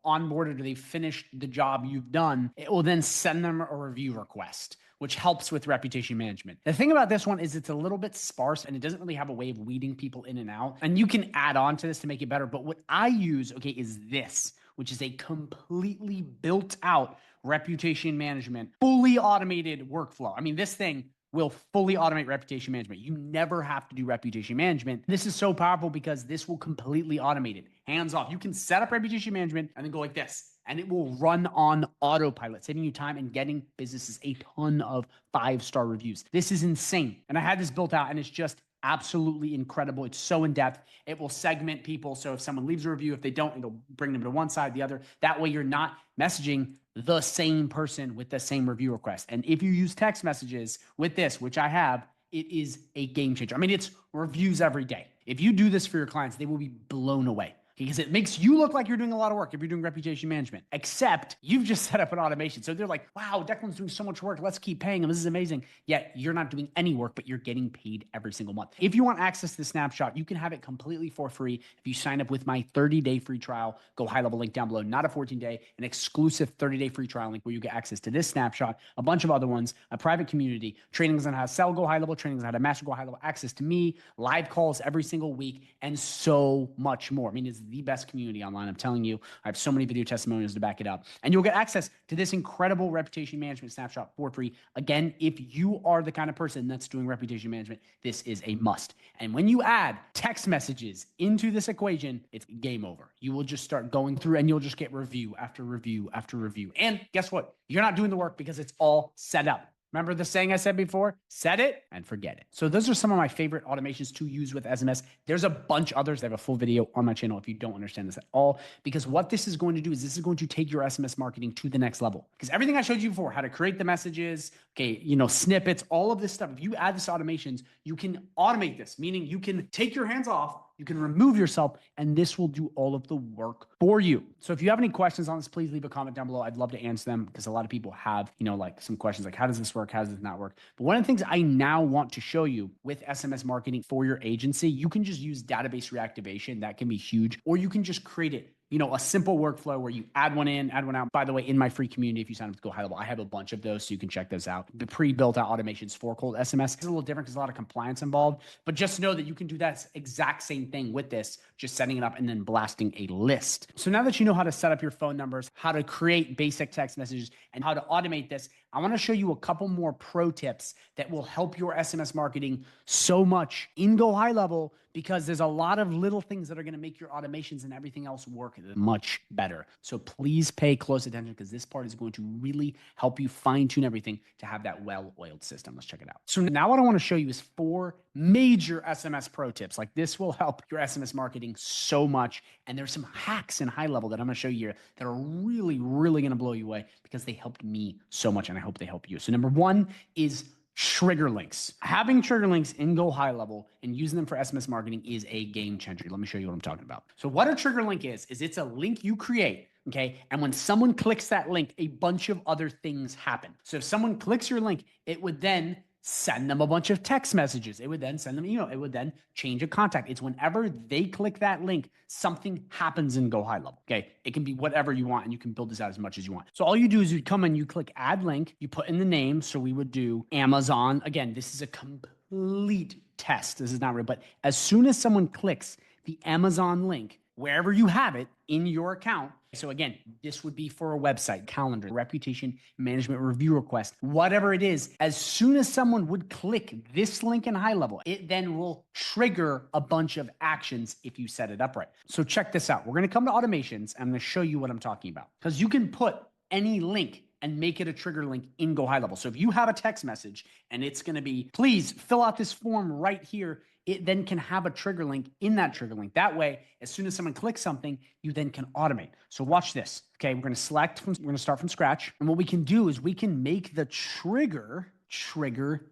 onboarded or they've finished the job you've done, it will then send them a review request, which helps with reputation management. The thing about this one is it's a little bit sparse and it doesn't really have a way of weeding people in and out. And you can add on to this to make it better. But what I use, okay, is this, which is a completely built out reputation management, fully automated workflow. I mean, this thing will fully automate reputation management. You never have to do reputation management. This is so powerful because this will completely automate it. Hands off. You can set up reputation management and then go like this. And it will run on autopilot, saving you time and getting businesses a ton of 5-star reviews. This is insane. And I had this built out and it's just absolutely incredible. It's so in depth. It will segment people. So if someone leaves a review, if they don't, it'll bring them to one side, the other. That way you're not messaging the same person with the same review request. And if you use text messages with this, which I have, it is a game changer. I mean, it's reviews every day. If you do this for your clients, they will be blown away. Because it makes you look like you're doing a lot of work if you're doing reputation management, except you've just set up an automation. So they're like, wow, Declan's doing so much work. Let's keep paying him. This is amazing. Yet you're not doing any work, but you're getting paid every single month. If you want access to the snapshot, you can have it completely for free if you sign up with my 30-day free trial. GoHighLevel link down below, not a 14-day, an exclusive 30-day free trial link where you get access to this snapshot, a bunch of other ones, a private community, trainings on how to sell GoHighLevel, trainings on how to master GoHighLevel, access to me, live calls every single week, and so much more. I mean, it's the best community online. I'm telling you, I have so many video testimonials to back it up. And you'll get access to this incredible reputation management snapshot for free. Again, if you are the kind of person that's doing reputation management, this is a must. And when you add text messages into this equation, it's game over. You will just start going through and you'll just get review after review after review. And guess what? You're not doing the work because it's all set up. Remember the saying I said before? Set it and forget it. So those are some of my favorite automations to use with SMS. There's a bunch others. I have a full video on my channel if you don't understand this at all, because what this is going to do is this is going to take your SMS marketing to the next level. Because everything I showed you before, how to create the messages, okay, snippets, all of this stuff, if you add this to automations, you can automate this, meaning you can take your hands off, you can remove yourself, and this will do all of the work for you. So if you have any questions on this, please leave a comment down below. I'd love to answer them because a lot of people have, like some questions like, how does this work? How does this not work? But one of the things I now want to show you with SMS marketing for your agency, you can just use database reactivation. That can be huge, or you can just create it. A simple workflow where you add one in, add one out. By the way, in my free community, if you sign up to GoHighLevel, I have a bunch of those, so you can check those out. The pre-built out automations for cold SMS is a little different because there's a lot of compliance involved, but just know that you can do that exact same thing with this, just setting it up and then blasting a list. So now that you know how to set up your phone numbers, how to create basic text messages, and how to automate this, I want to show you a couple more pro tips that will help your SMS marketing so much in GoHighLevel, because there's a lot of little things that are going to make your automations and everything else work much better. So please pay close attention because this part is going to really help you fine tune everything to have that well-oiled system. Let's check it out. So now what I want to show you is 4 major SMS pro tips. Like this will help your SMS marketing so much. And there's some hacks in HighLevel that I'm going to show you here that are really, really going to blow you away because they helped me so much and I hope they help you. So number 1 is trigger links. Having trigger links in GoHighLevel and using them for SMS marketing is a game changer. Let me show you what I'm talking about. So what a trigger link is it's a link you create okay? And when someone clicks that link, a bunch of other things happen. So if someone clicks your link, it would then send them a bunch of text messages. It would then send them email. It would then change a contact. It's whenever they click that link, something happens in GoHighLevel. Okay. It can be whatever you want and you can build this out as much as you want. So all you do is you come and you click add link, you put in the name. So we would do Amazon. Again, this is a complete test. This is not real, but as soon as someone clicks the Amazon link, wherever you have it in your account. So again, this would be for a website, calendar, reputation management review request, whatever it is. As soon as someone would click this link in HighLevel, it then will trigger a bunch of actions if you set it up right. So check this out. We're going to come to automations. I'm going to show you what I'm talking about because you can put any link and make it a trigger link in GoHighLevel. So if you have a text message and it's going to be, please fill out this form right here, it then can have a trigger link in that trigger link. That way, as soon as someone clicks something, you then can automate. So watch this. Okay, we're going to start from scratch. And what we can do is we can make the trigger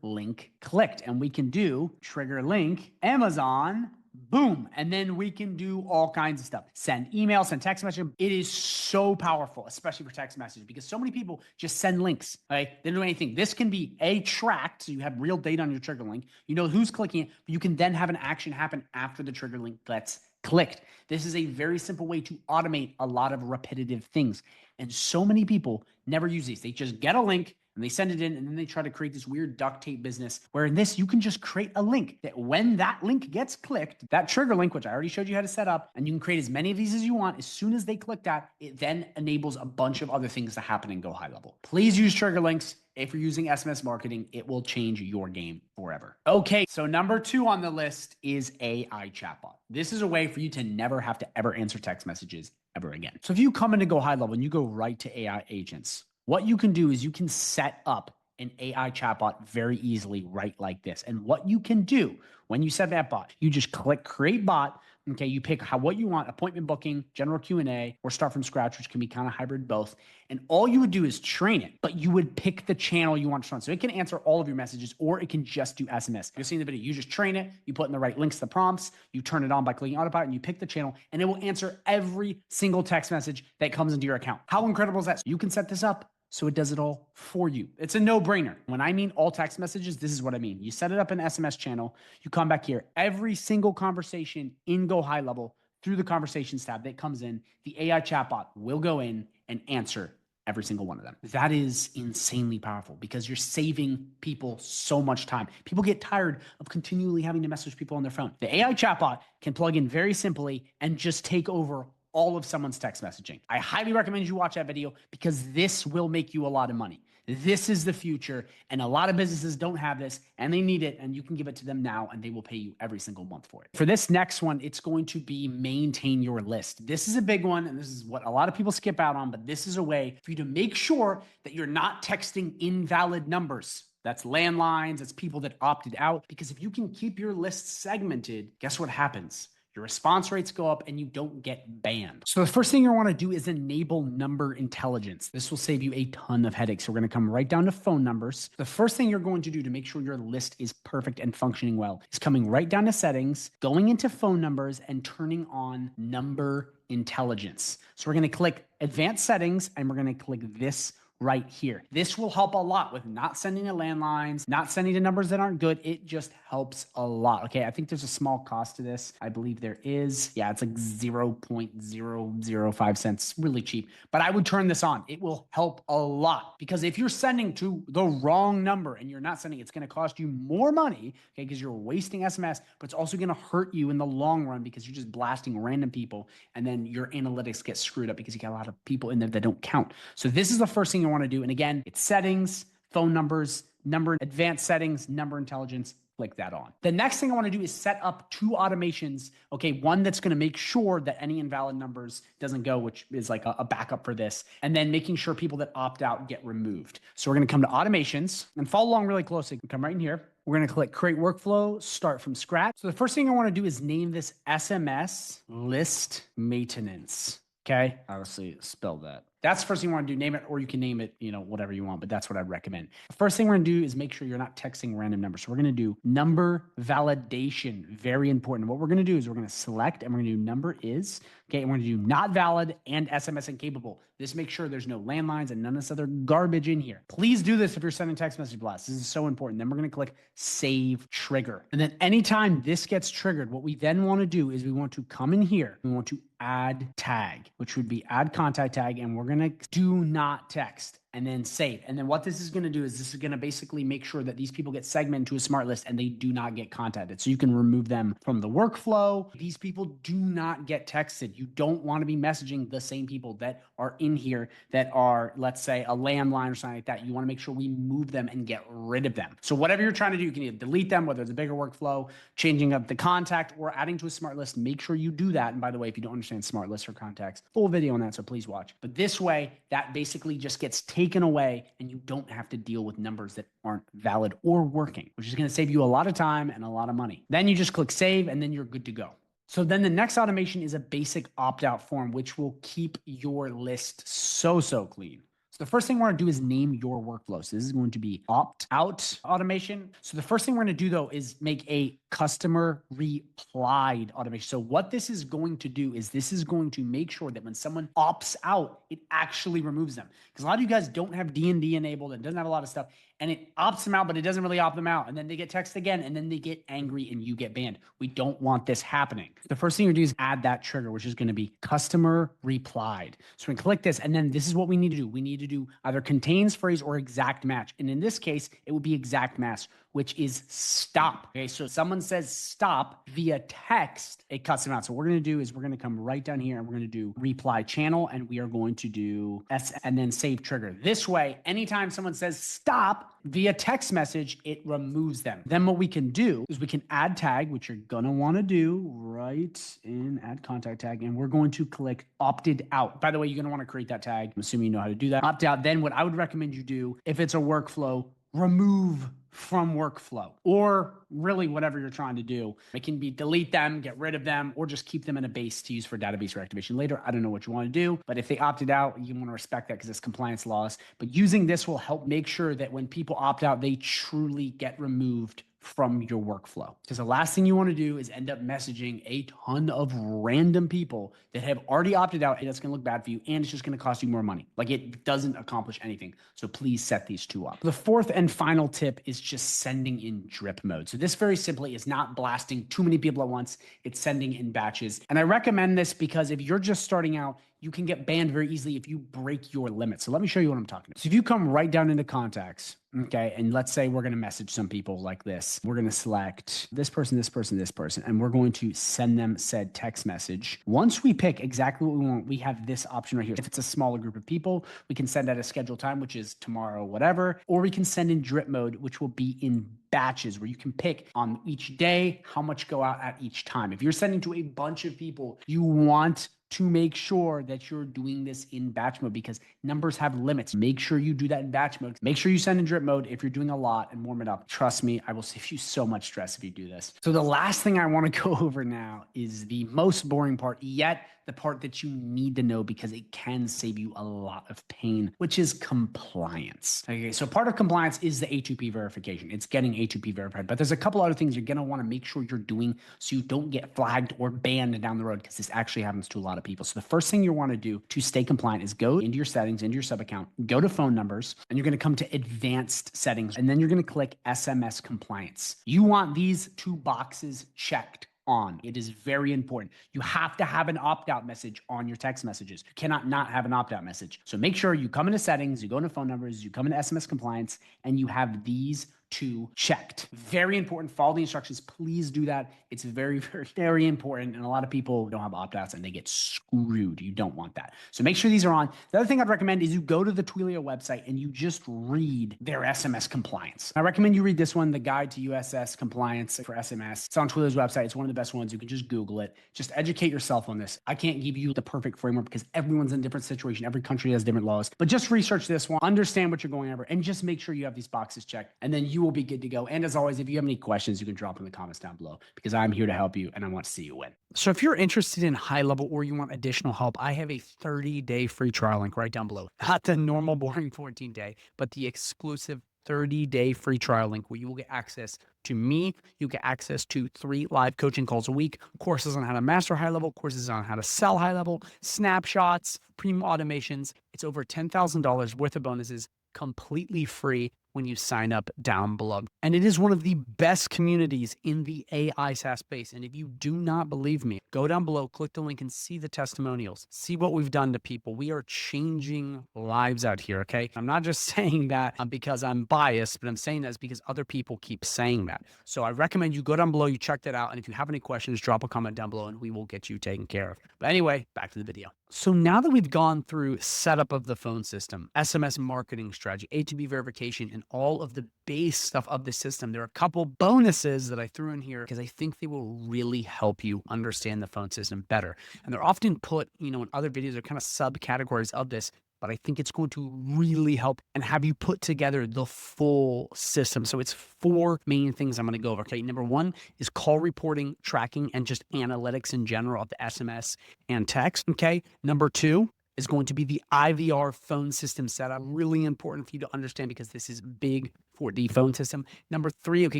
link clicked. And we can do trigger link Amazon, boom. And then we can do all kinds of stuff. Send email, send text message. It is so powerful, especially for text message, because so many people just send links. Okay? They don't do anything. This can be tracked, so you have real data on your trigger link. You know who's clicking it, but you can then have an action happen after the trigger link gets clicked. This is a very simple way to automate a lot of repetitive things. And so many people never use these. They just get a link and they send it in, and then they try to create this weird duct tape business where in this, you can just create a link that when that link gets clicked, that trigger link, which I already showed you how to set up, and you can create as many of these as you want. As soon as they click that, it then enables a bunch of other things to happen in GoHighLevel. Please use trigger links. If you're using SMS marketing, it will change your game forever. Okay, so number 2 on the list is AI chatbot. This is a way for you to never have to ever answer text messages ever again. So if you come into GoHighLevel and you go right to AI agents, what you can do is you can set up an AI chatbot very easily right like this. And what you can do when you set that bot, you just click create bot. Okay, you pick what you want, appointment booking, general Q&A, or start from scratch, which can be kind of hybrid both. And all you would do is train it, but you would pick the channel you want to run. So it can answer all of your messages, or it can just do SMS. You'll see in the video, you just train it, you put in the right links to the prompts, you turn it on by clicking autopilot, and you pick the channel, and it will answer every single text message that comes into your account. How incredible is that? So you can set this up so it does it all for you. It's a no-brainer. When I mean all text messages, this is what I mean. You set it up in SMS channel, you come back here. Every single conversation in GoHighLevel through the conversations tab that comes in, the AI chatbot will go in and answer every single one of them. That is insanely powerful because you're saving people so much time. People get tired of continually having to message people on their phone. The AI chatbot can plug in very simply and just take over all of someone's text messaging. I highly recommend you watch that video because this will make you a lot of money. This is the future, and a lot of businesses don't have this, and they need it, and you can give it to them now, and they will pay you every single month for it. For this next one, it's going to be maintain your list. This is a big one, and this is what a lot of people skip out on, but this is a way for you to make sure that you're not texting invalid numbers. That's landlines, that's people that opted out, because if you can keep your list segmented, guess what happens? Your response rates go up and you don't get banned. So the first thing you want to do is enable number intelligence. This will save you a ton of headaches. So we're going to come right down to phone numbers. The first thing you're going to do to make sure your list is perfect and functioning well is coming right down to settings, going into phone numbers and turning on number intelligence. So we're going to click advanced settings and we're going to click this right here. This will help a lot with not sending to landlines, not sending to numbers that aren't good. It just helps a lot. Okay, I think there's a small cost to this. I believe there is. Yeah, it's like 0.005 cents. Really cheap. But I would turn this on. It will help a lot because if you're sending to the wrong number and you're not sending, it's going to cost you more money, okay, because you're wasting SMS, but it's also going to hurt you in the long run because you're just blasting random people and then your analytics get screwed up because you got a lot of people in there that don't count. So this is the first thing you want to do. And again, it's settings, phone numbers, number, advanced settings, number intelligence, click that on. The next thing I want to do is set up 2 automations. Okay, one that's going to make sure that any invalid numbers doesn't go, which is like a backup for this. And then making sure people that opt out get removed. So we're going to come to automations and follow along really closely. Come right in here. We're going to click create workflow, start from scratch. So the first thing I want to do is name this SMS list maintenance. Okay, obviously spell that. That's the first thing you want to do. Name it, or you can name it, whatever you want, but that's what I'd recommend. The first thing we're going to do is make sure you're not texting random numbers. So we're going to do number validation. Very important. What we're going to do is we're going to select and we're going to do number is, okay, and we're going to do not valid and SMS incapable. This makes sure there's no landlines and none of this other garbage in here. Please do this if you're sending text message blasts. This is so important. Then we're going to click save trigger. And then anytime this gets triggered, what we then want to do is we want to come in here. We want to add tag, which would be add contact tag. And we're going to do not text and then save. And then what this is going to do is this is going to basically make sure that these people get segmented to a smart list and they do not get contacted. So you can remove them from the workflow. These people do not get texted. You don't want to be messaging the same people that are in here that are, let's say, a landline or something like that. You want to make sure we move them and get rid of them. So whatever you're trying to do, you can either delete them, whether it's a bigger workflow, changing up the contact, or adding to a smart list. Make sure you do that. And by the way, if you don't understand smart lists or contacts, full video on that, so please watch. But this way, that basically just gets taken away and you don't have to deal with numbers that aren't valid or working, which is going to save you a lot of time and a lot of money. Then you just click save and then you're good to go. So then the next automation is a basic opt-out form, which will keep your list so clean. So the first thing we're going to do is name your workflow. So this is going to be opt-out automation. So the first thing we're going to do though is make a customer replied automation. So what this is going to do is this is going to make sure that when someone opts out, it actually removes them. Because a lot of you guys don't have D&D enabled and doesn't have a lot of stuff, and it opts them out, but it doesn't really opt them out. And then they get text again, and then they get angry and you get banned. We don't want this happening. The first thing you do is add that trigger, which is going to be customer replied. So we can click this, and then this is what we need to do. We need to do either contains phrase or exact match. And in this case, it would be exact match, which is stop. Okay, so if someone says stop via text, it cuts them out. So what we're going to do is we're going to come right down here and we're going to do reply channel, and we are going to do S and then save trigger. This way, anytime someone says stop via text message, it removes them. Then what we can do is we can add tag, which you're going to want to do right in add contact tag, and we're going to click opted out. By the way, you're going to want to create that tag. I'm assuming you know how to do that. Opt out. Then what I would recommend you do, if it's a workflow, remove from workflow, or really whatever you're trying to do. It can be delete them, get rid of them, or just keep them in a base to use for database reactivation later. I don't know what you want to do, but if they opted out, you want to respect that because it's compliance laws. But using this will help make sure that when people opt out, they truly get removed from your workflow. Because the last thing you want to do is end up messaging a ton of random people that have already opted out, and that's going to look bad for you, and it's just going to cost you more money. Like, it doesn't accomplish anything. So please set these two up. The fourth and final tip is just sending in drip mode. So this very simply is not blasting too many people at once. It's sending in batches. And I recommend this because if you're just starting out, you can get banned very easily if you break your limits. So let me show you what I'm talking about. So if you come right down into contacts, okay, and let's say we're going to message some people like this. We're going to select this person, this person, this person, and we're going to send them said text message. Once we pick exactly what we want, we have this option right here. If it's a smaller group of people, we can send at a scheduled time, which is tomorrow, whatever, or we can send in drip mode, which will be in batches where you can pick on each day how much go out at each time. If you're sending to a bunch of people, you want to make sure that you're doing this in batch mode because numbers have limits. Make sure you do that in batch mode. Make sure you send in drip mode if you're doing a lot and warm it up. Trust me, I will save you so much stress if you do this. So the last thing I want to go over now is the most boring part, yet the part that you need to know because it can save you a lot of pain, which is compliance. Okay, so part of compliance is the A2P verification. It's getting A2P verified, but there's a couple other things you're going to want to make sure you're doing so you don't get flagged or banned down the road because this actually happens to a lot of people. So the first thing you want to do to stay compliant is go into your settings, into your sub account, go to phone numbers, and you're going to come to advanced settings, and then you're going to click SMS compliance. You want these two boxes checked on. It is very important. You have to have an opt-out message on your text messages. You cannot not have an opt-out message. So make sure you come into settings, you go into phone numbers, you come into SMS compliance, and you have these two checked. Very important. Follow the instructions. Please do that. It's very, very, very important. And a lot of people don't have opt-outs and they get screwed. You don't want that. So make sure these are on. The other thing I'd recommend is you go to the Twilio website and you just read their SMS compliance. I recommend you read this one, the Guide to USS Compliance for SMS. It's on Twilio's website. It's one of the best ones. You can just Google it. Just educate yourself on this. I can't give you the perfect framework because everyone's in a different situation. Every country has different laws. But just research this one, understand what you're going over, and just make sure you have these boxes checked. And then you will be good to go. And as always, if you have any questions, you can drop in the comments down below because I'm here to help you and I want to see you win. So if you're interested in high level or you want additional help, I have a 30-day free trial link right down below. Not the normal boring 14-day, but the exclusive 30-day free trial link where you will get access to me. You get access to 3 live coaching calls a week, courses on how to master high level, courses on how to sell high level, snapshots, premium automations. It's over $10,000 worth of bonuses completely free when you sign up down below. And it is one of the best communities in the AI SaaS space. And if you do not believe me, go down below, click the link and see the testimonials. See what we've done to people. We are changing lives out here, okay? I'm not just saying that because I'm biased, but I'm saying that because other people keep saying that. So I recommend you go down below, you check that out. And if you have any questions, drop a comment down below and we will get you taken care of. But anyway, back to the video. So now that we've gone through setup of the phone system, SMS marketing strategy, A2P verification, and all of the base stuff of the system, there are a couple bonuses that I threw in here because I think they will really help you understand the phone system better. And they're often put, in other videos, they're kind of subcategories of this, but I think it's going to really help and have you put together the full system. So it's 4 main things I'm going to go over. Okay. Number 1 is call reporting, tracking, and just analytics in general of the SMS and text. Okay. Number 2 is going to be the IVR phone system setup. Really important for you to understand because this is big for the phone system. Number 3, okay,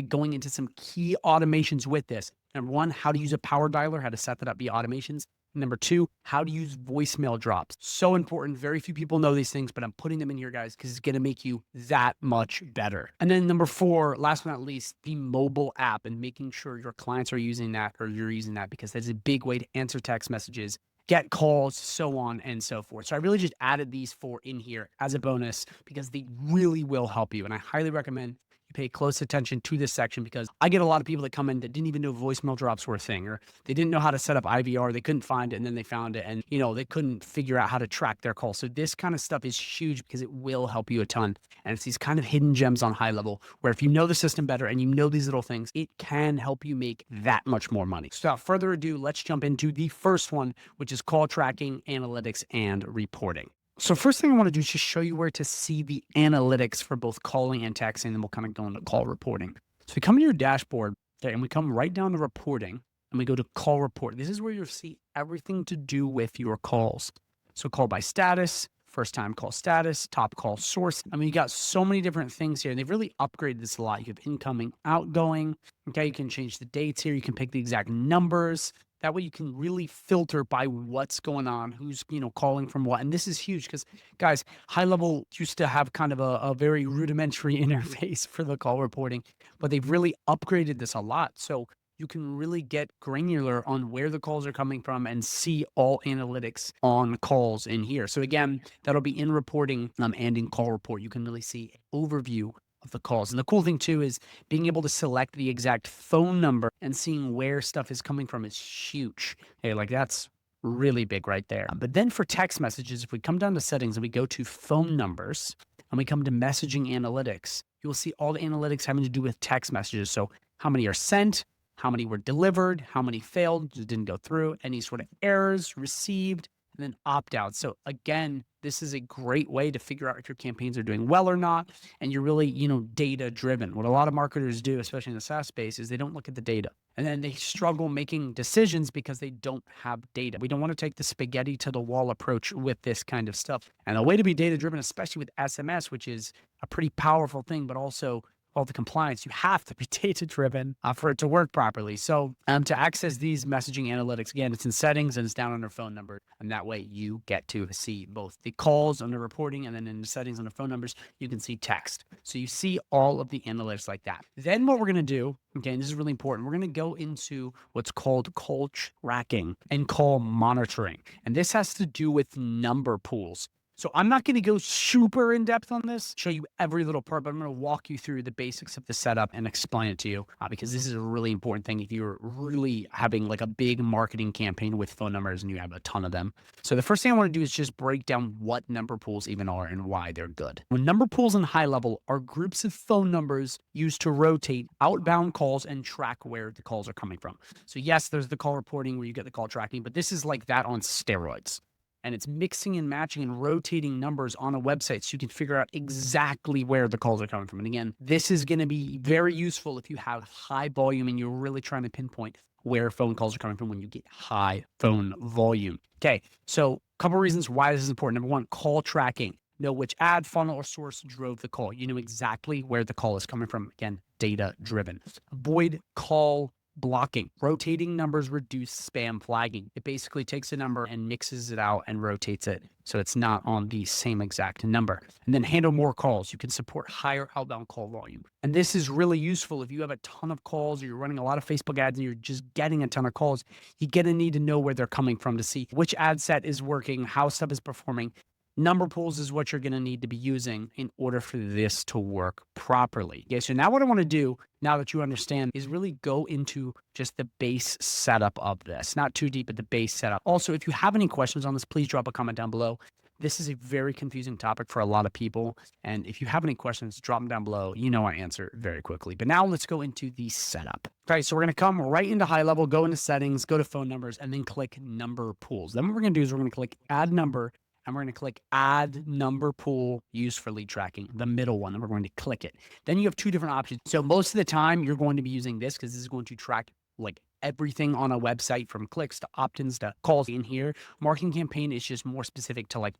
going into some key automations with this. Number 1, how to use a power dialer, how to set that up via automations. Number 2, how to use voicemail drops. So important. Very few people know these things, but I'm putting them in here, guys, because it's going to make you that much better. And then number 4, last but not least, the mobile app and making sure your clients are using that or you're using that because that's a big way to answer text messages, get calls, so on and so forth. So I really just added these 4 in here as a bonus because they really will help you. And I highly recommend you pay close attention to this section because I get a lot of people that come in that didn't even know voicemail drops were a thing, or they didn't know how to set up IVR. They couldn't find it and then they found it and, they couldn't figure out how to track their calls. So this kind of stuff is huge because it will help you a ton. And it's these kind of hidden gems on high level where if you know the system better and you know these little things, it can help you make that much more money. So without further ado, let's jump into the first one, which is call tracking, analytics, and reporting. So first thing I want to do is just show you where to see the analytics for both calling and texting, and then we'll kind of go into call reporting. So we come to your dashboard, okay, and we come right down to reporting, and we go to call report. This is where you'll see everything to do with your calls. So call by status, first time call status, top call source. I mean, you got so many different things here, and they've really upgraded this a lot. You have incoming, outgoing. Okay, you can change the dates here. You can pick the exact numbers. That way you can really filter by what's going on, who's, calling from what. And this is huge because, guys, high level used to have kind of a very rudimentary interface for the call reporting, but they've really upgraded this a lot. So you can really get granular on where the calls are coming from and see all analytics on calls in here. So again, that'll be in reporting and in call report. You can really see overview of the calls. And the cool thing too is being able to select the exact phone number and seeing where stuff is coming from is huge. Hey, like that's really big right there. But then for text messages, if we come down to settings and we go to phone numbers and we come to messaging analytics, you will see all the analytics having to do with text messages. So how many are sent, how many were delivered, how many failed, just didn't go through, any sort of errors received, and then opt-out. So again, this is a great way to figure out if your campaigns are doing well or not, and you're really, data driven. What a lot of marketers do, especially in the SaaS space, is they don't look at the data. And then they struggle making decisions because they don't have data. We don't want to take the spaghetti to the wall approach with this kind of stuff. And a way to be data driven, especially with SMS, which is a pretty powerful thing, but also all the compliance, you have to be data driven for it to work properly. So to access these messaging analytics, again, it's in settings and it's down under phone number. And that way you get to see both the calls under reporting and then in the settings under phone numbers, you can see text. So you see all of the analytics like that. Then what we're going to do, okay, and this is really important, we're going to go into what's called call tracking and call monitoring. And this has to do with number pools. So I'm not going to go super in depth on this, show you every little part, but I'm going to walk you through the basics of the setup and explain it to you because this is a really important thing if you're really having like a big marketing campaign with phone numbers and you have a ton of them. So the first thing I want to do is just break down what number pools even are and why they're good. When number pools in high level are groups of phone numbers used to rotate outbound calls and track where the calls are coming from. So yes, there's the call reporting where you get the call tracking, but this is like that on steroids. and it's mixing and matching and rotating numbers on a website so you can figure out exactly where the calls are coming from. And again, this is going to be very useful if you have high volume and you're really trying to pinpoint where phone calls are coming from when you get high phone volume. Okay, so a couple reasons why this is important. Number one, call tracking. Know which ad, funnel, or source drove the call. You know exactly where the call is coming from. Again, data driven. Avoid call blocking. Rotating numbers reduce spam flagging. It basically takes a number and mixes it out and rotates it so it's not on the same exact number. And then handle more calls. You can support higher outbound call volume. And this is really useful if you have a ton of calls or you're running a lot of Facebook ads and you're just getting a ton of calls. You're going to need to know where they're coming from to see which ad set is working, how stuff is performing. Number pools is what you're going to need to be using in order for this to work properly. Okay, so now what I want to do, now that you understand, is really go into just the base setup of this. Not too deep, but the base setup. Also, if you have any questions on this, please drop a comment down below. This is a very confusing topic for a lot of people. And if you have any questions, drop them down below. You know I answer very quickly. But now let's go into the setup. Okay, so we're going to come right into high level, go into settings, go to phone numbers, and then click number pools. Then what we're going to do is we're going to click add number. And we're going to click add number pool used for lead tracking, the middle one, and we're going to click it. Then you have two different options. So most of the time you're going to be using this because this is going to track like everything on a website from clicks to opt-ins to calls in here. Marketing campaign is just more specific to like,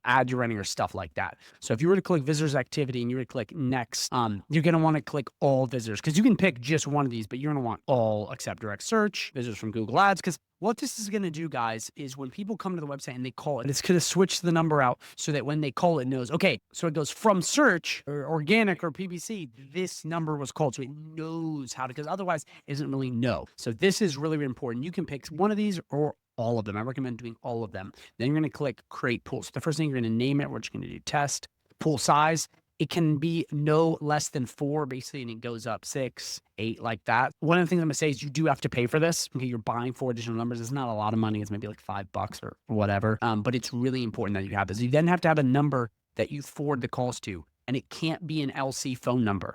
ads you're running or stuff like that. So if you were to click visitors activity and you were to click next, you're going to want to click all visitors because you can pick just one of these, but you're going to want all except direct search, visitors from Google Ads, because what this is going to do, guys, is when people come to the website and they call it, it's going to switch the number out so that when they call it, knows, okay, so it goes from search or organic or PPC, this number was called. So it knows how to, because otherwise it doesn't really know. So this is really, really important. You can pick one of these or all of them. I recommend doing all of them. Then you're going to click create pool. So the first thing you're going to name it, we're just going to do test. Pool size. It can be no less than 4, basically, and it goes up 6, 8, like that. One of the things I'm going to say is you do have to pay for this. Okay, you're buying 4 additional numbers. It's not a lot of money. It's maybe like $5 or whatever. But it's really important that you have this. You then have to have a number that you forward the calls to, and it can't be an LC phone number.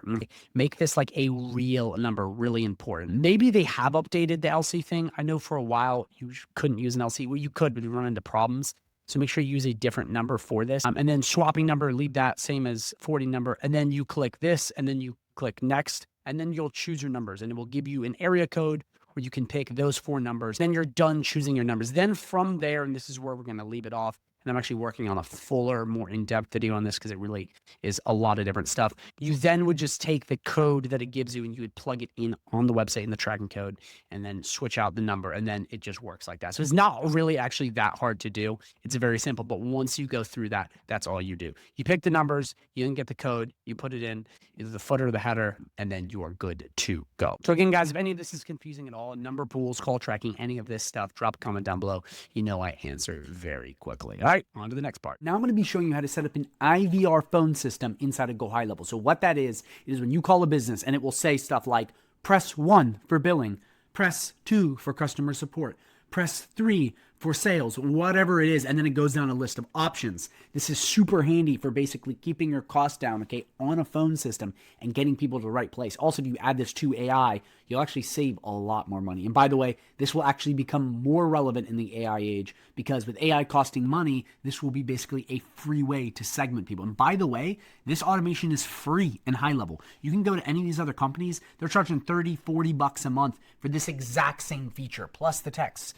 Make this like a real number, really important. Maybe they have updated the LC thing. I know for a while you couldn't use an LC. Well, you could, but you run into problems. So make sure you use a different number for this. And then swapping number, leave that same as forwarding number. And then you click this, and then you click next, and then you'll choose your numbers, and it will give you an area code where you can pick those 4 numbers. Then you're done choosing your numbers. Then from there, and this is where we're going to leave it off, and I'm actually working on a fuller, more in-depth video on this because it really is a lot of different stuff. You then would just take the code that it gives you and you would plug it in on the website in the tracking code and then switch out the number, and then it just works like that. So it's not really actually that hard to do. It's very simple, but once you go through that, that's all you do. You pick the numbers, you then get the code, you put it in either the footer or the header, and then you are good to go. So again, guys, if any of this is confusing at all, number pools, call tracking, any of this stuff, drop a comment down below. You know I answer very quickly. All right, on to the next part. Now I'm going to be showing you how to set up an IVR phone system inside of GoHighLevel. So what that is when you call a business and it will say stuff like press 1 for billing, press 2 for customer support, press 3 for sales, whatever it is, and then it goes down a list of options. This is super handy for basically keeping your costs down, okay, on a phone system and getting people to the right place. Also, if you add this to AI, you'll actually save a lot more money. And by the way, this will actually become more relevant in the AI age because with AI costing money, this will be basically a free way to segment people. And by the way, this automation is free in high level. You can go to any of these other companies, they're charging $30, $40 a month for this exact same feature, plus the texts.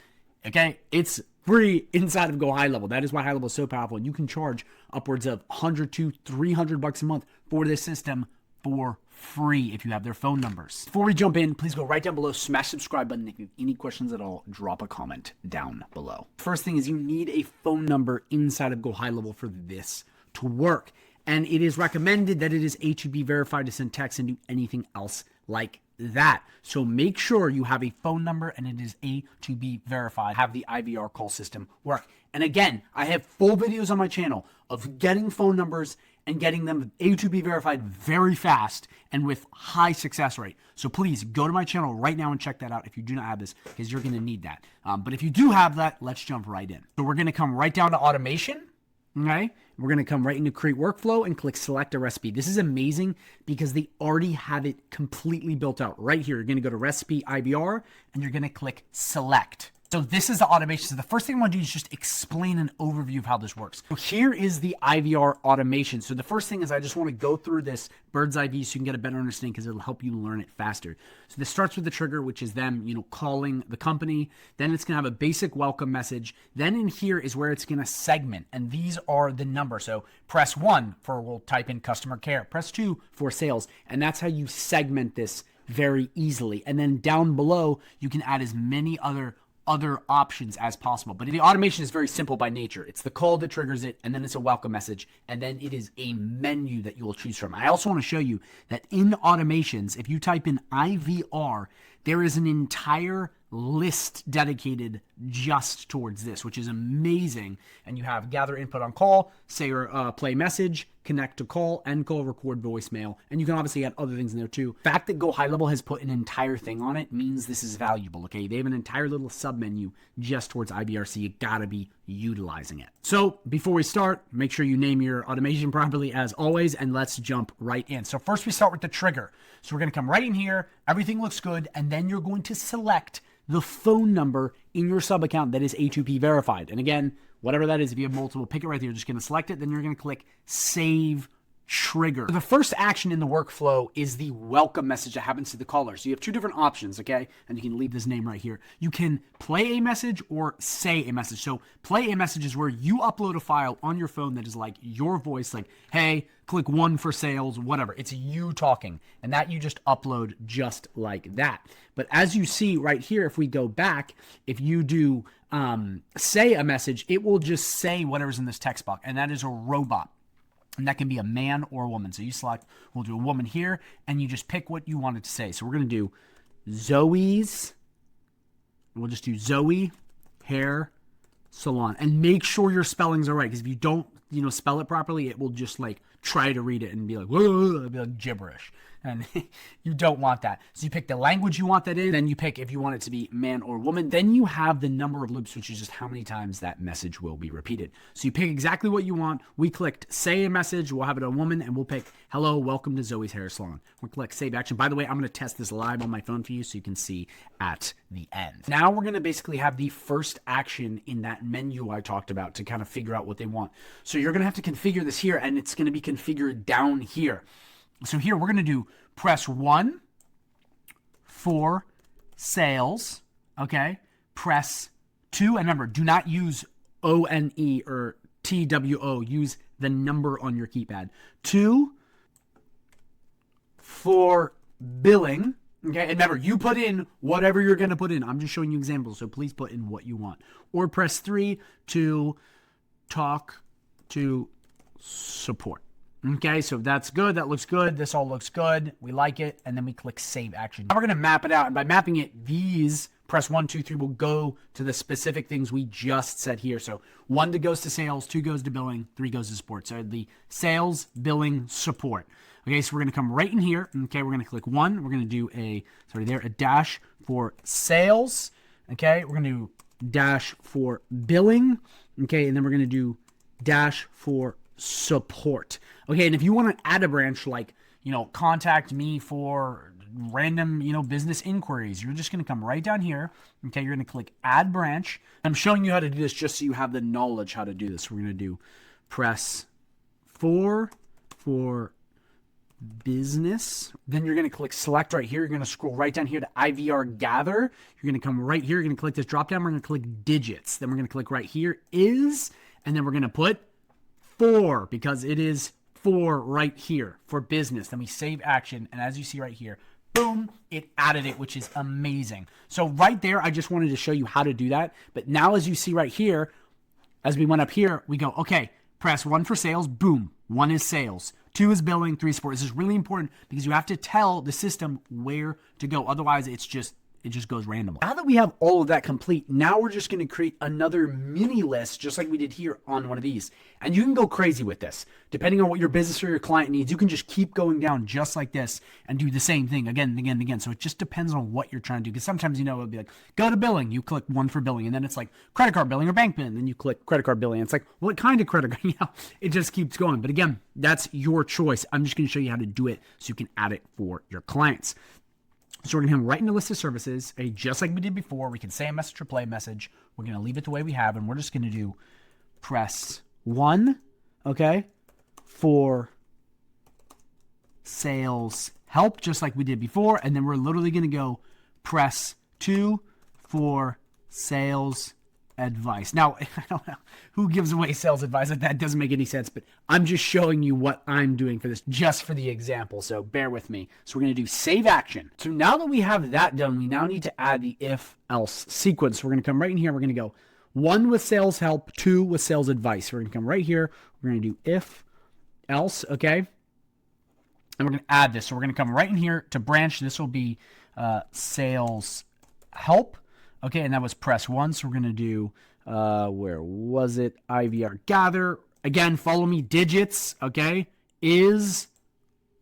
Okay, it's free inside of GoHighLevel. That is why HighLevel is so powerful. And you can charge upwards of $100 to $300 a month for this system for free if you have their phone numbers. Before we jump in, please go right down below, smash the subscribe button. If you have any questions at all, drop a comment down below. First thing is you need a phone number inside of GoHighLevel for this to work. And it is recommended that it is A2P verified to send text and do anything else like that. So make sure you have a phone number and it is A2P verified. Have the IVR call system work. And again, I have full videos on my channel of getting phone numbers and getting them A2P verified very fast and with high success rate. So please go to my channel right now and check that out if you do not have this, because you're going to need that. But if you do have that, let's jump right in. So we're going to come right down to automation. Okay, we're going to come right into create workflow and click select a recipe. This is amazing because they already have it completely built out right here. You're going to go to recipe IVR and you're going to click select. So this is the automation. So the first thing I want to do is just explain an overview of how this works. So here is the IVR automation. So the first thing is I just want to go through this bird's eye view so you can get a better understanding because it'll help you learn it faster. So this starts with the trigger, which is them, calling the company. Then it's going to have a basic welcome message. Then in here is where it's going to segment. And these are the numbers. So press 1 for, we'll type in customer care. Press 2 for sales. And that's how you segment this very easily. And then down below, you can add as many other options as possible. But the automation is very simple by nature. It's the call that triggers it, and then it's a welcome message, and then it is a menu that you will choose from. I also want to show you that in automations, if you type in IVR, there is an entire list dedicated just towards this, which is amazing. And you have gather input on call, say or play message, connect to call, end call, record voicemail, and you can obviously add other things in there too. The fact that GoHighLevel has put an entire thing on it means this is valuable, okay? They have an entire little sub-menu just towards IVR, so you gotta be utilizing it. So before we start, make sure you name your automation properly as always, and let's jump right in. So first we start with the trigger. So we're gonna come right in here, everything looks good, and then you're going to select the phone number in your sub account that is A2P verified. And again, whatever that is, if you have multiple, pick it right there. You're just going to select it. Then you're going to click Save Trigger. The first action in the workflow is the welcome message that happens to the caller. So you have two different options, okay? And you can leave this name right here. You can play a message or say a message. So play a message is where you upload a file on your phone that is like your voice, like, hey, click 1 for sales, whatever. It's you talking. And that you just upload just like that. But as you see right here, if we go back, if you do say a message, it will just say whatever's in this text box. And that is a robot. And that can be a man or a woman. So you select, we'll do a woman here, and you just pick what you want it to say. So we're going to do Zoe's, we'll just do Zoe Hair Salon. And make sure your spellings are right, because if you don't, spell it properly, it will just like try to read it and be like, whoa, it'll be like gibberish. And you don't want that. So you pick the language you want that in, then you pick if you want it to be man or woman. Then you have the number of loops, which is just how many times that message will be repeated. So you pick exactly what you want. We clicked say a message, we'll have it a woman, and we'll pick hello, welcome to Zoe's Hair Salon. We'll click save action. By the way, I'm going to test this live on my phone for you so you can see at the end. Now we're going to basically have the first action in that menu I talked about to kind of figure out what they want. So you're going to have to configure this here, and it's going to be configured down here. So here we're going to do press 1 for sales, okay? Press 2, and remember, do not use ONE or TWO. Use the number on your keypad. 2 for billing, okay? And remember, you put in whatever you're going to put in. I'm just showing you examples, so please put in what you want. Or press 3 to talk to support. Okay, so that's good. That looks good. This all looks good. We like it. And then we click Save Action. Now we're going to map it out. And by mapping it, these, press 1, 2, 3, will go to the specific things we just said here. So 1 goes to sales, 2 goes to billing, 3 goes to support. So the sales, billing, support. Okay, so we're going to come right in here. Okay, we're going to click 1. We're going to do a dash for sales. Okay, we're going to do dash for billing. Okay, and then we're going to do dash for support. Okay, and if you want to add a branch like, contact me for random, business inquiries, you're just going to come right down here. Okay, you're going to click add branch. I'm showing you how to do this just so you have the knowledge how to do this. We're going to do press 4 for business. Then you're going to click select right here. You're going to scroll right down here to IVR gather. You're going to come right here. You're going to click this drop down. We're going to click digits. Then we're going to click right here is, and then we're going to put 4 because it is 4 right here for business. Then we save action. And as you see right here, boom, it added it, which is amazing. So right there, I just wanted to show you how to do that. But now as you see right here, as we went up here, we go, okay, press 1 for sales. Boom. 1 is sales. 2 is billing. 3 is support. This is really important because you have to tell the system where to go. Otherwise, it just goes randomly. Now that we have all of that complete, now we're just going to create another mini list, just like we did here on one of these. And you can go crazy with this. Depending on what your business or your client needs, you can just keep going down just like this and do the same thing again and again and again. So it just depends on what you're trying to do. Because sometimes, it'll be like, go to billing. You click 1 for billing. And then it's like credit card billing or bank billing. Then you click credit card billing. And it's like, what kind of credit card? It just keeps going. But again, that's your choice. I'm just going to show you how to do it so you can add it for your clients. So we're going to come right into list of services, just like we did before. We can say a message or play a message. We're going to leave it the way we have, and we're just going to do press 1, okay, for sales help, just like we did before. And then we're literally going to go press 2 for sales advice. Now, I don't know who gives away sales advice. That doesn't make any sense, but I'm just showing you what I'm doing for this, just for the example. So bear with me. So we're going to do save action. So now that we have that done, we now need to add the if else sequence. We're going to come right in here. We're going to go 1 with sales help, 2 with sales advice. We're going to come right here. We're going to do if else, okay? And we're going to add this. So we're going to come right in here to branch. This will be sales help. Okay, and that was press 1. So we're going to do, where was it? IVR gather. Again, follow me. Digits, okay, is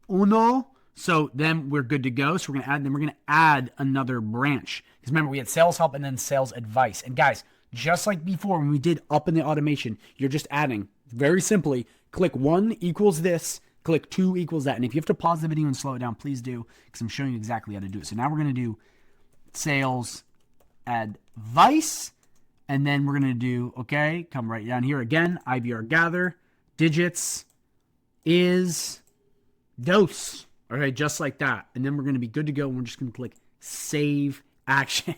uno. So then we're good to go. So we're going to add, then we're going to add another branch. Because remember, we had sales help and then sales advice. And guys, just like before when we did up in the automation, you're just adding, very simply, click 1 equals this, click 2 equals that. And if you have to pause the video and slow it down, please do, because I'm showing you exactly how to do it. So now we're going to do sales advice, and then we're going to do, okay, come right down here again, IVR gather, digits is dose, okay, just like that. And then we're going to be good to go, and we're just going to click save action.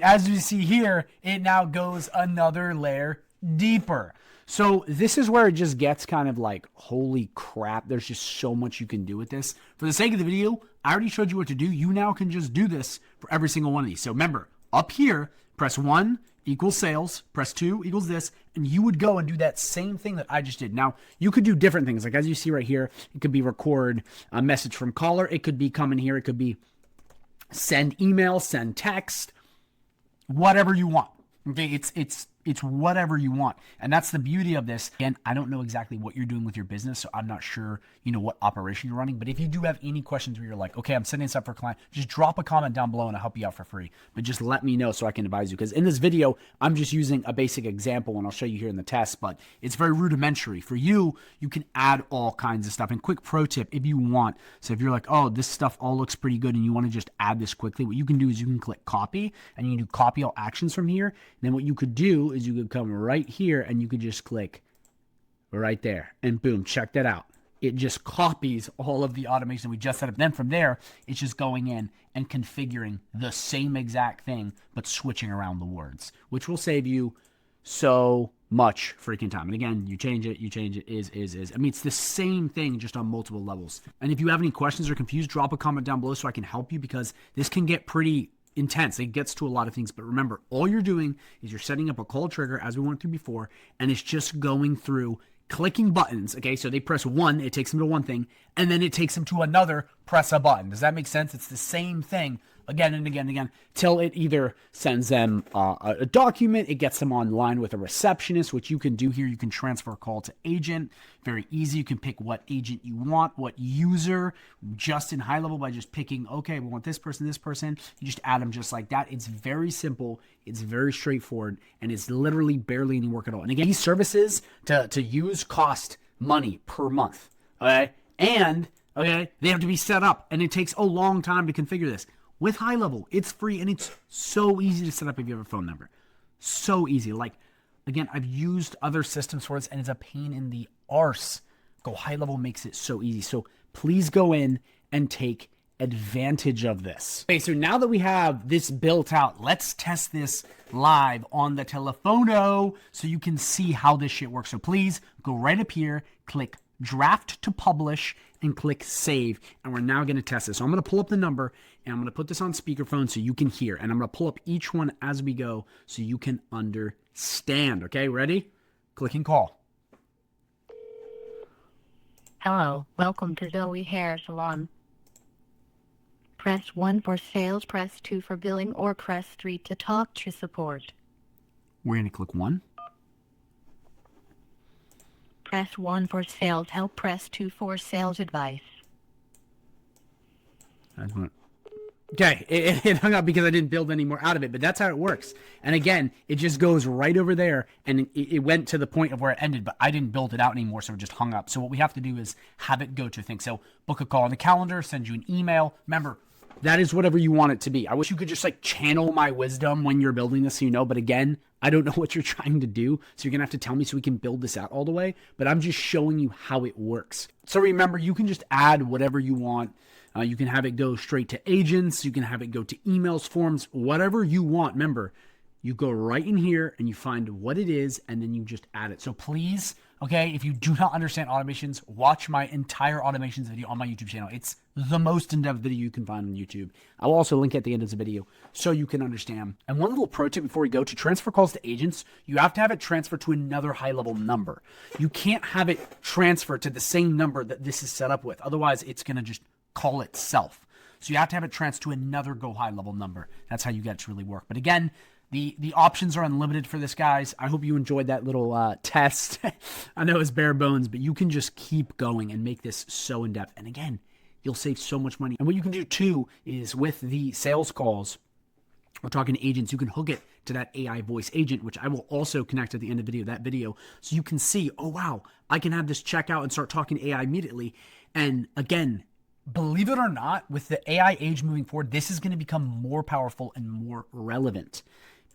As you see here, it now goes another layer deeper. So this is where it just gets kind of like, holy crap, there's just so much you can do with this. For the sake of the video, I already showed you what to do. You now can just do this for every single one of these. So remember, up here, press 1 equals sales, press 2 equals this, and you would go and do that same thing that I just did. Now, you could do different things. Like as you see right here, it could be record a message from caller. It could be come in here. It could be send email, send text, whatever you want. Okay, it's whatever you want. And that's the beauty of this. Again, I don't know exactly what you're doing with your business, so I'm not sure, what operation you're running. But if you do have any questions where you're like, okay, I'm setting this up for a client, just drop a comment down below and I'll help you out for free. But just let me know so I can advise you. Because in this video, I'm just using a basic example, and I'll show you here in the test, but it's very rudimentary. For you, you can add all kinds of stuff. And quick pro tip, if you want, so if you're like, oh, this stuff all looks pretty good and you want to just add this quickly, what you can do is you can click copy, and you can do copy all actions from here. And then what you could do is you could come right here and you could just click right there, and boom, check that out. It just copies all of the automation we just set up. Then from there, it's just going in and configuring the same exact thing, but switching around the words, which will save you so much freaking time. And again, you change it, is. I mean, it's the same thing, just on multiple levels. And if you have any questions or confused, drop a comment down below so I can help you, because this can get pretty intense. It gets to a lot of things, but remember, all you're doing is you're setting up a call trigger as we went through before, and it's just going through clicking buttons. Okay, so they press 1, it takes them to one thing, and then it takes them to another, press a button. Does that make sense? It's the same thing again and again and again, till it either sends them a document, it gets them online with a receptionist, which you can do here. You can transfer a call to agent. Very easy. You can pick what agent you want, what user, just in high level by just picking, okay, we want this person. You just add them just like that. It's very simple. It's very straightforward, and it's literally barely any work at all. And again, these services to use cost money per month, okay? And, okay, they have to be set up, and it takes a long time to configure this. With HighLevel, it's free, and it's so easy to set up if you have a phone number. So easy. Like, again, I've used other systems for this, and it's a pain in the arse. GoHighLevel makes it so easy. So please go in and take advantage of this. Okay, so now that we have this built out, let's test this live on the telephono so you can see how this shit works. So please go right up here, click draft to publish, and click save, and we're now going to test this. So I'm going to pull up the number, and I'm going to put this on speakerphone so you can hear, and I'm going to pull up each one as we go so you can understand. Okay, ready? Click and call. Hello, welcome to Zoe Hair Salon. Press 1 for sales, press 2 for billing, or press 3 to talk to support. We're going to click 1. Press 1 for sales help, press 2 for sales advice. Okay, it hung up because I didn't build any more out of it, but that's how it works. And again, it just goes right over there, and it went to the point of where it ended, but I didn't build it out anymore, so it just hung up. So what we have to do is have it go to things. So book a call on the calendar, send you an email. Remember, that is whatever you want it to be. I wish you could just like channel my wisdom when you're building this, but again, I don't know what you're trying to do. So you're going to have to tell me so we can build this out all the way, but I'm just showing you how it works. So remember, you can just add whatever you want. You can have it go straight to agents. You can have it go to emails, forms, whatever you want. Remember, you go right in here and you find what it is, and then you just add it. So please, okay, if you do not understand automations, watch my entire automations video on my YouTube channel. It's the most in-depth video you can find on YouTube. I'll also link at the end of the video so you can understand. And one little pro tip before we go, to transfer calls to agents, you have to have it transfer to another high-level number. You can't have it transfer to the same number that this is set up with. Otherwise, it's going to just call itself. So you have to have it transfer to another GoHighLevel number. That's how you get it to really work. But again, the options are unlimited for this, guys. I hope you enjoyed that little test. I know it's bare bones, but you can just keep going and make this so in-depth. And again, you'll save so much money. And what you can do too is with the sales calls, we're talking to agents, you can hook it to that AI voice agent, which I will also connect at the end of that video. So you can see, oh wow, I can have this check out and start talking to AI immediately. And again, believe it or not, with the AI age moving forward, this is going to become more powerful and more relevant,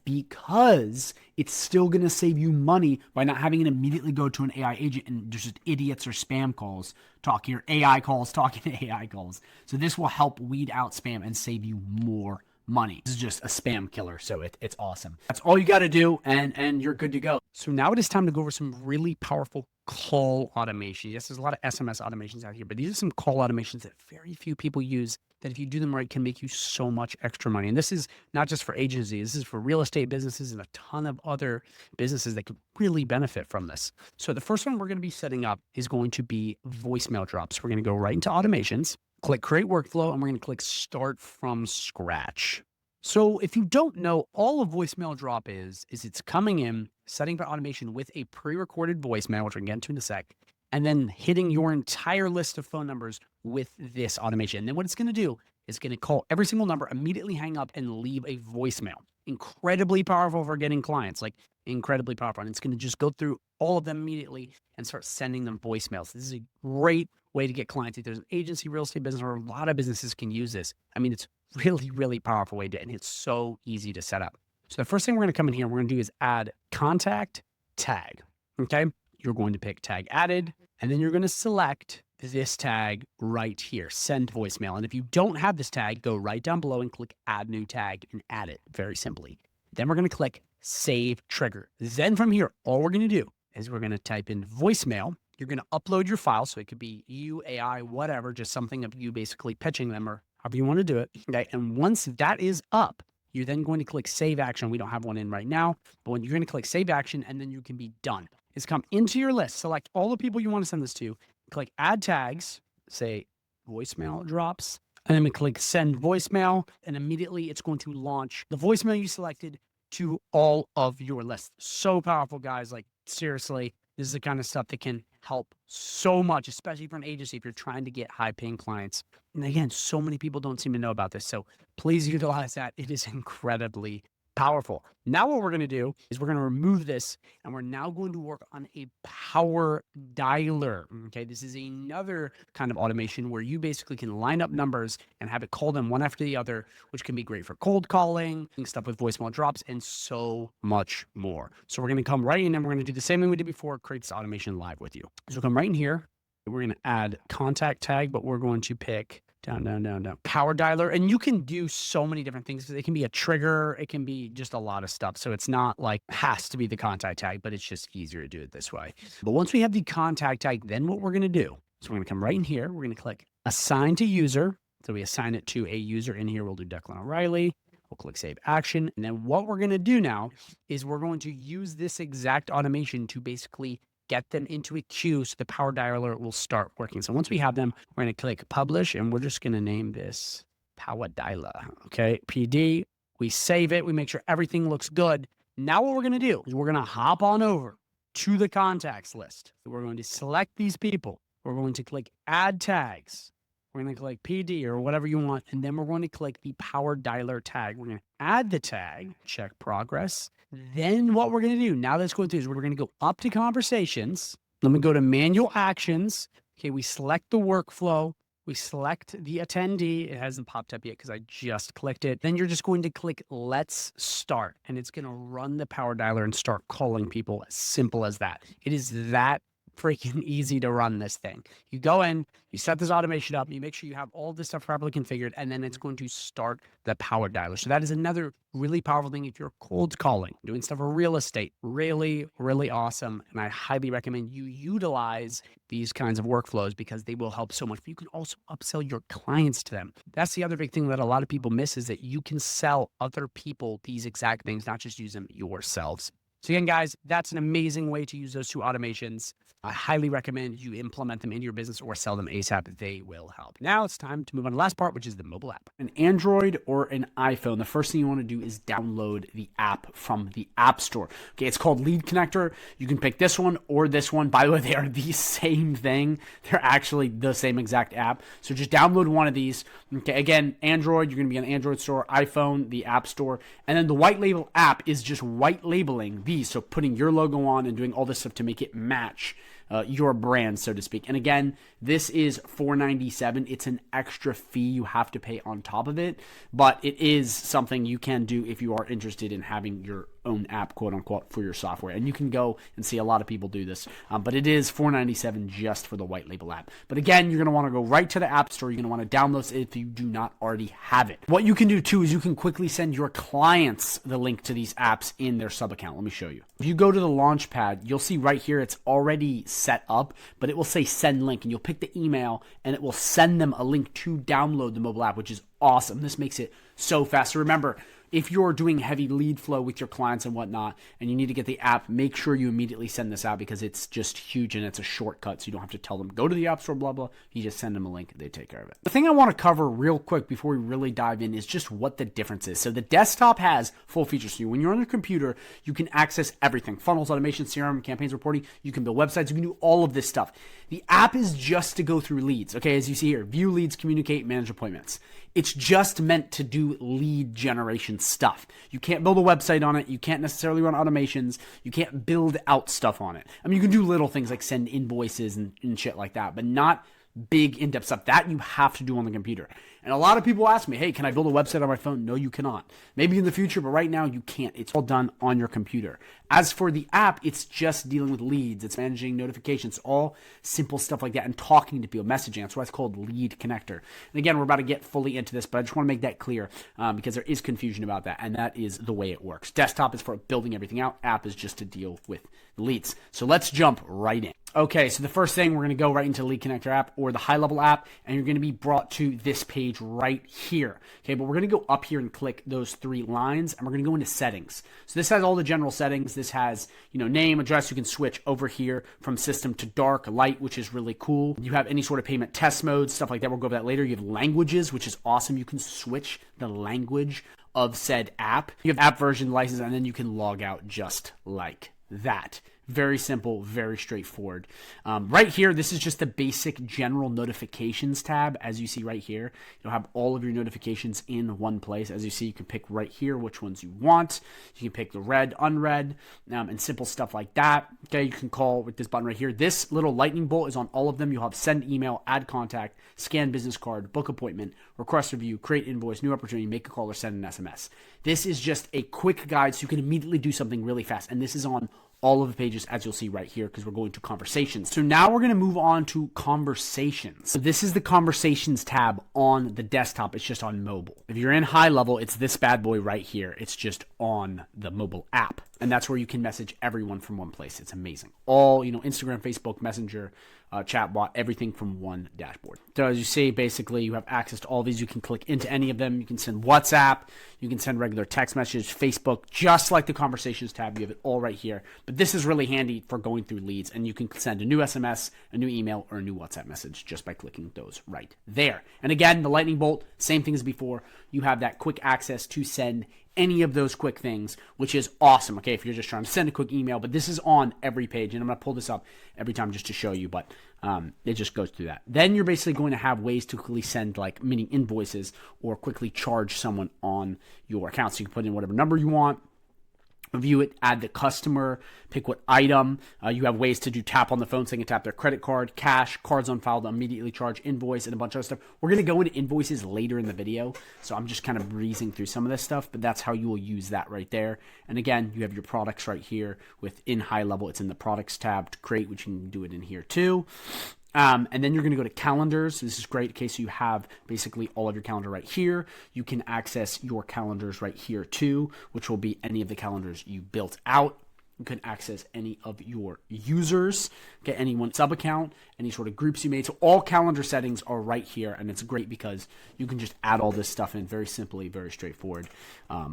because it's still going to save you money by not having it immediately go to an AI agent and there's just idiots or spam calls talking, or AI calls talking to AI calls. So this will help weed out spam and save you more money. This is just a spam killer, so it's awesome. That's all you got to do, and you're good to go. So now it is time to go over some really powerful call automation. Yes, there's a lot of SMS automations out here, but these are some call automations that very few people use, that if you do them right can make you so much extra money. And this is not just for agencies, this is for real estate businesses and a ton of other businesses that could really benefit from this. So the first one we're going to be setting up is going to be voicemail drops. We're going to go right into automations, click create workflow, and we're going to click start from scratch. So if you don't know, all a voicemail drop is it's coming in, setting up automation with a pre-recorded voicemail, which we're going to get into in a sec, and then hitting your entire list of phone numbers with this automation. And then what it's going to do is going to call every single number, immediately hang up, and leave a voicemail. Incredibly powerful for getting clients, like incredibly powerful. And it's going to just go through all of them immediately and start sending them voicemails. This is a great way to get clients. If there's an agency, real estate business, or a lot of businesses can use this. I mean, it's really, really powerful way to, and it's so easy to set up. So the first thing we're going to come in here, we're going to do is add contact tag. Okay. You're going to pick tag added, and then you're going to select this tag right here, send voicemail. And if you don't have this tag, go right down below and click add new tag and add it very simply. Then we're going to click save trigger. Then from here, all we're going to do is we're going to type in voicemail. You're going to upload your file. So it could be you, AI, whatever, just something of you basically pitching them or however you want to do it. Okay. And once that is up, you're then going to click save action. We don't have one in right now, but when you're going to click save action, and then you can be done. It's come into your list. Select all the people you want to send this to. Click add tags, say voicemail drops, and then we click send voicemail, and immediately it's going to launch the voicemail you selected to all of your lists. So powerful, guys. Like seriously, this is the kind of stuff that can help so much, especially for an agency if you're trying to get high paying clients. And again, so many people don't seem to know about this. So please utilize that. It is incredibly powerful. Now what we're going to do is we're going to remove this, and we're now going to work on a power dialer. Okay, this is another kind of automation where you basically can line up numbers and have it call them one after the other, which can be great for cold calling, stuff with voicemail drops, and so much more. So we're going to come right in, and we're going to do the same thing we did before, create this automation live with you. So come right in here. We're going to add contact tag, but we're going to pick down, power dialer. And you can do so many different things. It can be a trigger. It can be just a lot of stuff. So it's not like has to be the contact tag, but it's just easier to do it this way. But once we have the contact tag, then what we're going to do is we're going to come right in here. We're going to click assign to user. So we assign it to a user in here. We'll do Declan O'Reilly. We'll click save action. And then what we're going to do now is we're going to use this exact automation to basically get them into a queue so the power dialer will start working. So once we have them, we're going to click publish, and we're just going to name this power dialer. Okay, PD. We save it. We make sure everything looks good. Now what we're going to do is we're going to hop on over to the contacts list. So we're going to select these people. We're going to click add tags. We're going to click PD or whatever you want, and then we're going to click the power dialer tag. We're going to add the tag, check progress. Then what we're going to do, now that's going through, is we're going to go up to conversations. Let me go to manual actions. Okay, we select the workflow. We select the attendee. It hasn't popped up yet because I just clicked it. Then you're just going to click Let's Start, and it's going to run the power dialer and start calling people. As simple as that. It is that freaking easy to run this thing. You go in, you set this automation up, you make sure you have all this stuff properly configured, and then it's going to start the power dialer. So that is another really powerful thing if you're cold calling, doing stuff for real estate. Really, really awesome. And I highly recommend you utilize these kinds of workflows because they will help so much. But you can also upsell your clients to them. That's the other big thing that a lot of people miss, is that you can sell other people these exact things, not just use them yourselves. So again, guys, that's an amazing way to use those two automations. I highly recommend you implement them in your business or sell them ASAP. They will help. Now it's time to move on to the last part, which is the mobile app. An Android or an iPhone, the first thing you want to do is download the app from the App Store. Okay, it's called Lead Connector. You can pick this one or this one. By the way, they are the same thing. They're actually the same exact app. So just download one of these. Okay, again, Android, you're going to be on the Android store, iPhone, the App Store. And then the white label app is just white labeling these. So putting your logo on and doing all this stuff to make it match your brand, so to speak. And again, this is $4.97. It's an extra fee you have to pay on top of it, but it is something you can do if you are interested in having your own app, quote unquote, for your software. And you can go and see a lot of people do this, but it is $4.97 just for the white label app. But again, you're going to want to go right to the App Store. You're going to want to download it if you do not already have it. What you can do too is you can quickly send your clients the link to these apps in their sub account. Let me show you. If you go to the launch pad, you'll see right here it's already set up, but it will say send link, and you'll pick the email and it will send them a link to download the mobile app, which is awesome. This makes it so fast. So remember, if you're doing heavy lead flow with your clients and whatnot, and you need to get the app, make sure you immediately send this out because it's just huge and it's a shortcut. So you don't have to tell them, go to the App Store, blah, blah. You just send them a link. They take care of it. The thing I want to cover real quick before we really dive in is just what the difference is. So the desktop has full features. So when you're on your computer, you can access everything. Funnels, automation, CRM, campaigns, reporting. You can build websites. You can do all of this stuff. The app is just to go through leads. Okay, as you see here, view leads, communicate, manage appointments. It's just meant to do lead generation stuff. You can't build a website on it. You can't necessarily run automations. You can't build out stuff on it. I mean, you can do little things like send invoices and shit like that, but not big in-depth stuff. That you have to do on the computer. And a lot of people ask me, hey, can I build a website on my phone? No, you cannot. Maybe in the future, but right now you can't. It's all done on your computer. As for the app, it's just dealing with leads. It's managing notifications, all simple stuff like that, and talking to people, messaging. That's why it's called Lead Connector. And again, we're about to get fully into this, but I just want to make that clear because there is confusion about that, and that is the way it works. Desktop is for building everything out. App is just to deal with the leads. So let's jump right in. Okay, so the first thing, we're going to go right into Lead Connector app or the high level app, and you're going to be brought to this page right here. Okay, but we're going to go up here and click those three lines, and we're going to go into settings. So this has all the general settings. This has, name, address. You can switch over here from system to dark, light, which is really cool. You have any sort of payment test modes, stuff like that. We'll go over that later. You have languages, which is awesome. You can switch the language of said app. You have app version, license, and then you can log out just like that. Very simple, very straightforward. Right here, this is just the basic general notifications tab. As you see right here, you'll have all of your notifications in one place. As you see, you can pick right here which ones you want. You can pick the read, unread, and simple stuff like that. Okay, you can call with this button right here. This little lightning bolt is on all of them. You'll have send email, add contact, scan business card, book appointment, request review, create invoice, new opportunity, make a call, or send an SMS. This is just a quick guide so you can immediately do something really fast. And this is on all of the pages, as you'll see right here, because we're going to conversations. So now we're going to move on to conversations. So this is the conversations tab on the desktop. It's just on mobile. If you're in high level, it's this bad boy right here. It's just on the mobile app. And that's where you can message everyone from one place. It's amazing. All, Instagram, Facebook, Messenger, chatbot, everything from one dashboard. So as you see, basically you have access to all these. You can click into any of them. You can send WhatsApp. You can send regular text messages, Facebook, just like the conversations tab. You have it all right here. But this is really handy for going through leads, and you can send a new SMS, a new email, or a new WhatsApp message just by clicking those right there. And again, the lightning bolt, same thing as before. You have that quick access to send any of those quick things, which is awesome. Okay, if you're just trying to send a quick email, but this is on every page, and I'm going to pull this up every time just to show you, but it just goes through that. Then you're basically going to have ways to quickly send like mini invoices or quickly charge someone on your account. So you can put in whatever number you want, view it, add the customer, pick what item. You have ways to do tap on the phone so they can tap their credit card, cash, cards on file to immediately charge, invoice, and a bunch of other stuff. We're going to go into invoices later in the video, so I'm just kind of breezing through some of this stuff, but that's how you will use that right there. And again, you have your products right here within high level. It's in the products tab to create, which you can do it in here too. And then you're going to go to calendars. This is great in case you have basically all of your calendar right here. You can access your calendars right here too, which will be any of the calendars you built out. You can access any of your users, get any one sub account, any sort of groups you made. So all calendar settings are right here, and it's great because you can just add all this stuff in very simply, very straightforward,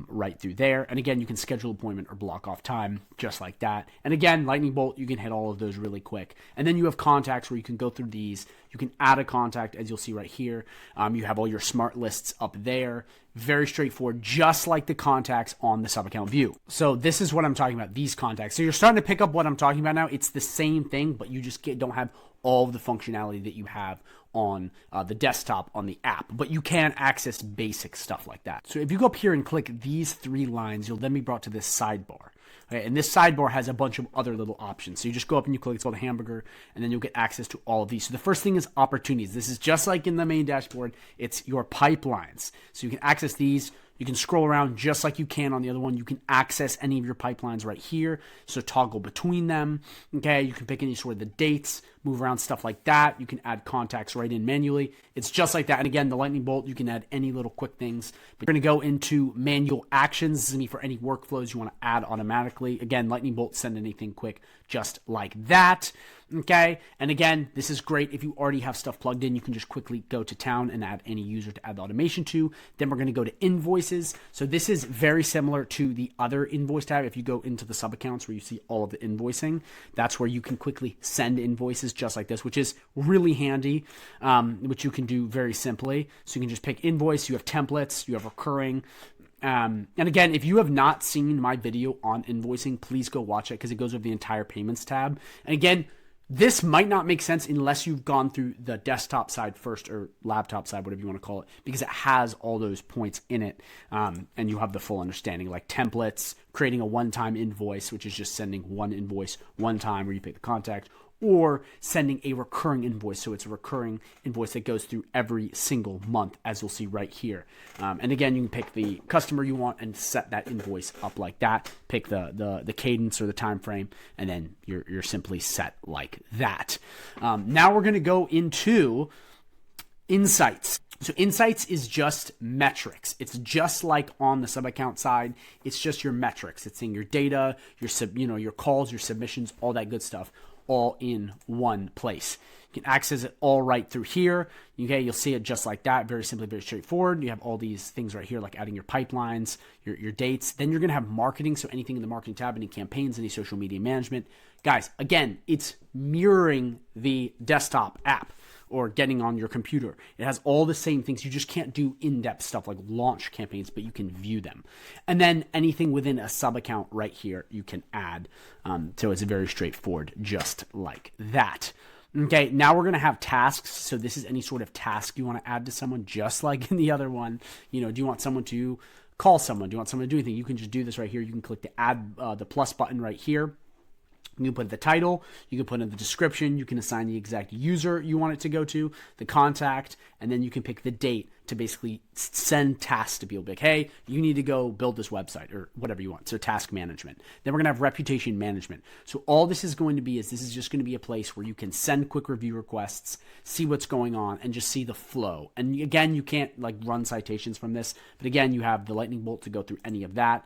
right through there. And again, you can schedule appointment or block off time just like that. And again, lightning bolt, you can hit all of those really quick. And then you have contacts where you can go through these. You can add a contact, as you'll see right here. You have all your smart lists up there. Very straightforward, just like the contacts on the sub-account view. So this is what I'm talking about, these contacts. So you're starting to pick up what I'm talking about now. It's the same thing, but you just don't have all of the functionality that you have on the desktop on the app. But you can access basic stuff like that. So if you go up here and click these 3 lines, you'll then be brought to this sidebar. Okay, and this sidebar has a bunch of other little options. So you just go up and you click, it's called a hamburger, and then you'll get access to all of these. So the first thing is opportunities. This is just like in the main dashboard. It's your pipelines. So you can access these. You can scroll around just like you can on the other one. You can access any of your pipelines right here. So toggle between them. Okay, you can pick any sort of the dates, move around stuff like that. You can add contacts right in manually. It's just like that. And again, the lightning bolt, you can add any little quick things. But you're going to go into manual actions. This is going to be for any workflows you want to add automatically. Again, lightning bolt, send anything quick just like that. Okay, and again, this is great if you already have stuff plugged in. You can just quickly go to town and add any user to add the automation to. Then we're going to go to invoices. So this is very similar to the other invoice tab. If you go into the sub accounts where you see all of the invoicing, that's where you can quickly send invoices just like this, which is really handy, which you can do very simply. So you can just pick invoice, you have templates, you have recurring. And again, if you have not seen my video on invoicing, please go watch it because it goes over the entire payments tab. And again, this might not make sense unless you've gone through the desktop side first, or laptop side, whatever you want to call it, because it has all those points in it, and you have the full understanding, like templates, creating a one-time invoice, which is just sending one invoice one time where you pick the contact, or sending a recurring invoice. So it's a recurring invoice that goes through every single month, as you'll see right here. And again, you can pick the customer you want and set that invoice up like that. Pick the cadence or the time frame, and then you're simply set like that. Now we're going to go into insights. So insights is just metrics. It's just like on the sub account side. It's just your metrics. It's in your data, your calls, your submissions, all that good stuff, all in one place. You can access it all right through here. Okay, you'll see it just like that. Very simply, very straightforward. You have all these things right here, like adding your pipelines, your dates. Then you're going to have marketing. So anything in the marketing tab, any campaigns, any social media management. Guys, again, it's mirroring the desktop app or getting on your computer. It has all the same things. You just can't do in-depth stuff like launch campaigns, but you can view them. And then anything within a sub account right here, you can add. So it's very straightforward, just like that. Okay, now we're going to have tasks. So this is any sort of task you want to add to someone, just like in the other one. Do you want someone to call someone? Do you want someone to do anything? You can just do this right here. You can click the add the plus button right here. You can put the title, you can put in the description, you can assign the exact user you want it to go to, the contact, and then you can pick the date to basically send tasks to people. Like, hey, you need to go build this website or whatever you want. So task management. Then we're going to have reputation management. So all this is going to be this is just going to be a place where you can send quick review requests, see what's going on, and just see the flow. And again, you can't run citations from this, but again, you have the lightning bolt to go through any of that,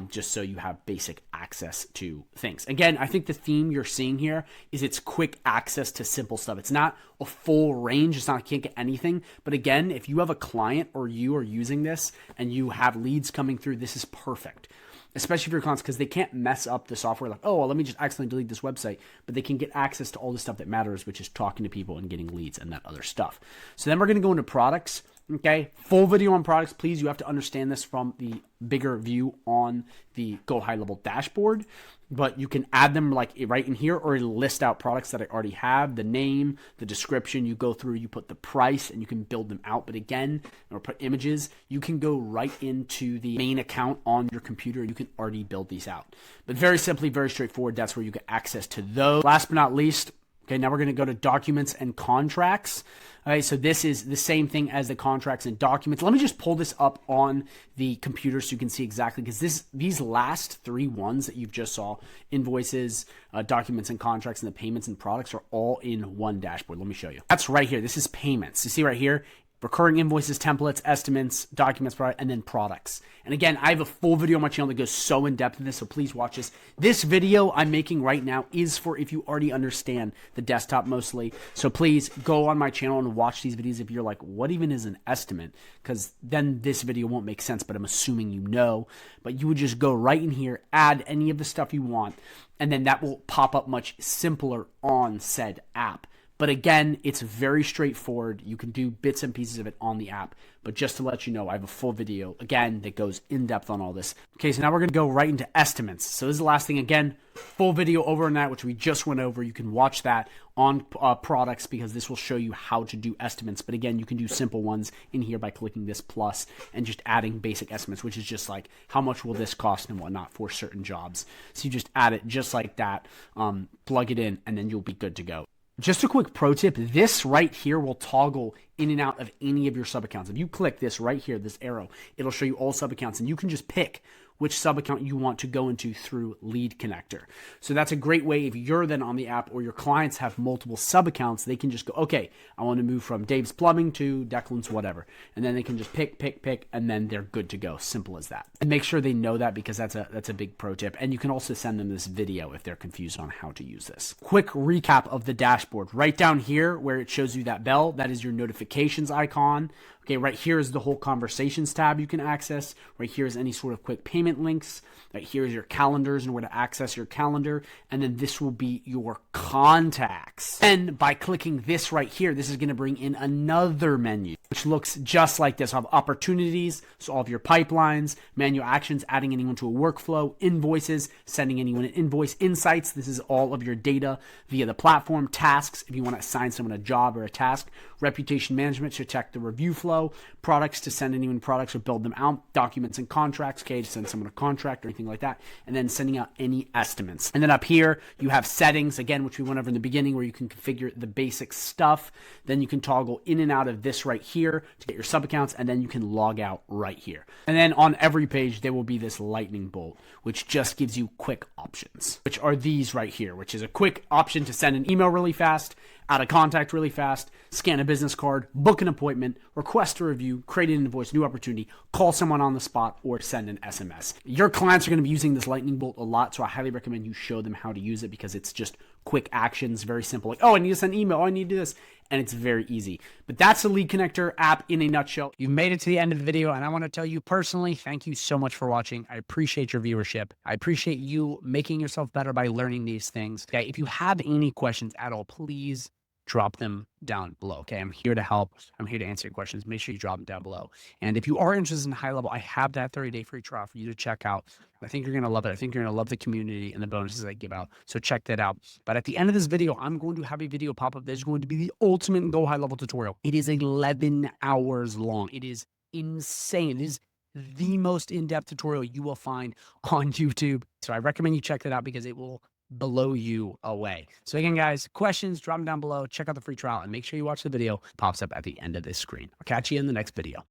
just so you have basic access to things. Again, I think the theme you're seeing here is it's quick access to simple stuff. It's not a full range. It's not, I can't get anything. But again, if you have a client or you are using this and you have leads coming through, this is perfect. Especially for your clients, because they can't mess up the software like, oh, well, let me just accidentally delete this website. But they can get access to all the stuff that matters, which is talking to people and getting leads and that other stuff. So then we're going to go into products. Okay, full video on products, please. You have to understand this from the bigger view on the GoHighLevel dashboard. but you can add them like right in here, or list out products that I already have, the name, the description. You go through, you put the price, and you can build them out. But again, or put images, you can go right into the main account on your computer. You can already build these out. But very simply, very straightforward, that's where you get access to those. Last but not least, okay, now we're going to go to documents and contracts. All right, so this is the same thing as the contracts and documents. Let me just pull this up on the computer so you can see exactly, because these last three ones that you've just saw, invoices, documents and contracts, and the payments and products, are all in one dashboard. Let me show you. That's right here. This is payments. You see right here, recurring invoices, templates, estimates, documents, and then products. And again, I have a full video on my channel that goes so in depth in this, so please watch this. This video I'm making right now is for if you already understand the desktop mostly. So please go on my channel and watch these videos if you're like, what even is an estimate? Because then this video won't make sense, but I'm assuming you know. But you would just go right in here, add any of the stuff you want, and then that will pop up much simpler on said app. But again, it's very straightforward. You can do bits and pieces of it on the app. But just to let you know, I have a full video, again, that goes in depth on all this. Okay, so now we're going to go right into estimates. So this is the last thing. Again, full video over on that, which we just went over. You can watch that on products, because this will show you how to do estimates. But again, you can do simple ones in here by clicking this plus and just adding basic estimates, which is just like how much will this cost and whatnot for certain jobs. So you just add it just like that, plug it in, and then you'll be good to go. Just a quick pro tip, this right here will toggle in and out of any of your sub accounts. If you click this right here, this arrow, it'll show you all sub accounts, and you can just pick which sub account you want to go into through Lead Connector. So that's a great way if you're then on the app or your clients have multiple sub accounts, they can just go, okay, I want to move from Dave's Plumbing to Declan's whatever. And then they can just pick, and then they're good to go. Simple as that. And make sure they know that, because that's a big pro tip. And you can also send them this video if they're confused on how to use this. Quick recap of the dashboard. Right down here where it shows you that bell, that is your notifications icon. Okay, right here is the whole conversations tab you can access. Right here is any sort of quick payment links. Right here is your calendars and where to access your calendar. And then this will be your contacts. And by clicking this right here, this is going to bring in another menu, which looks just like this. I'll have opportunities, so all of your pipelines, manual actions, adding anyone to a workflow, invoices, sending anyone an invoice, insights. This is all of your data via the platform, tasks, if you want to assign someone a job or a task, reputation management to check the review flow, products to send anyone products or build them out, documents and contracts, okay, to send someone a contract or anything like that, and then sending out any estimates. And then up here, you have settings, again, which we went over in the beginning, where you can configure the basic stuff. Then you can toggle in and out of this right here to get your sub accounts, and then you can log out right here. And then on every page, there will be this lightning bolt, which just gives you quick options, which are these right here, which is a quick option to send an email really fast, add a contact really fast, scan a business card, book an appointment, request a review, create an invoice, new opportunity, call someone on the spot, or send an SMS. Your clients are going to be using this lightning bolt a lot, so I highly recommend you show them how to use it, because it's just quick actions, very simple. Like, oh, I need to send an email, oh, I need to do this, and it's very easy. But that's the Lead Connector app in a nutshell. You've made it to the end of the video, and I want to tell you personally, thank you so much for watching. I appreciate your viewership. I appreciate you making yourself better by learning these things. Okay, if you have any questions at all, please drop them down below. Okay, I'm here to help. I'm here to answer your questions. Make sure you drop them down below. And if you are interested in high level, I have that 30-day free trial for you to check out. I think you're going to love it. I think you're going to love the community and the bonuses I give out. So check that out. But at the end of this video, I'm going to have a video pop up. There's going to be the ultimate Go High Level tutorial. It is 11 hours long. It is insane. It is the most in-depth tutorial you will find on YouTube. So I recommend you check that out, because it will blow you away. So again, guys, questions, drop them down below. Check out the free trial and make sure you watch the video. It pops up at the end of this screen. I'll catch you in the next video.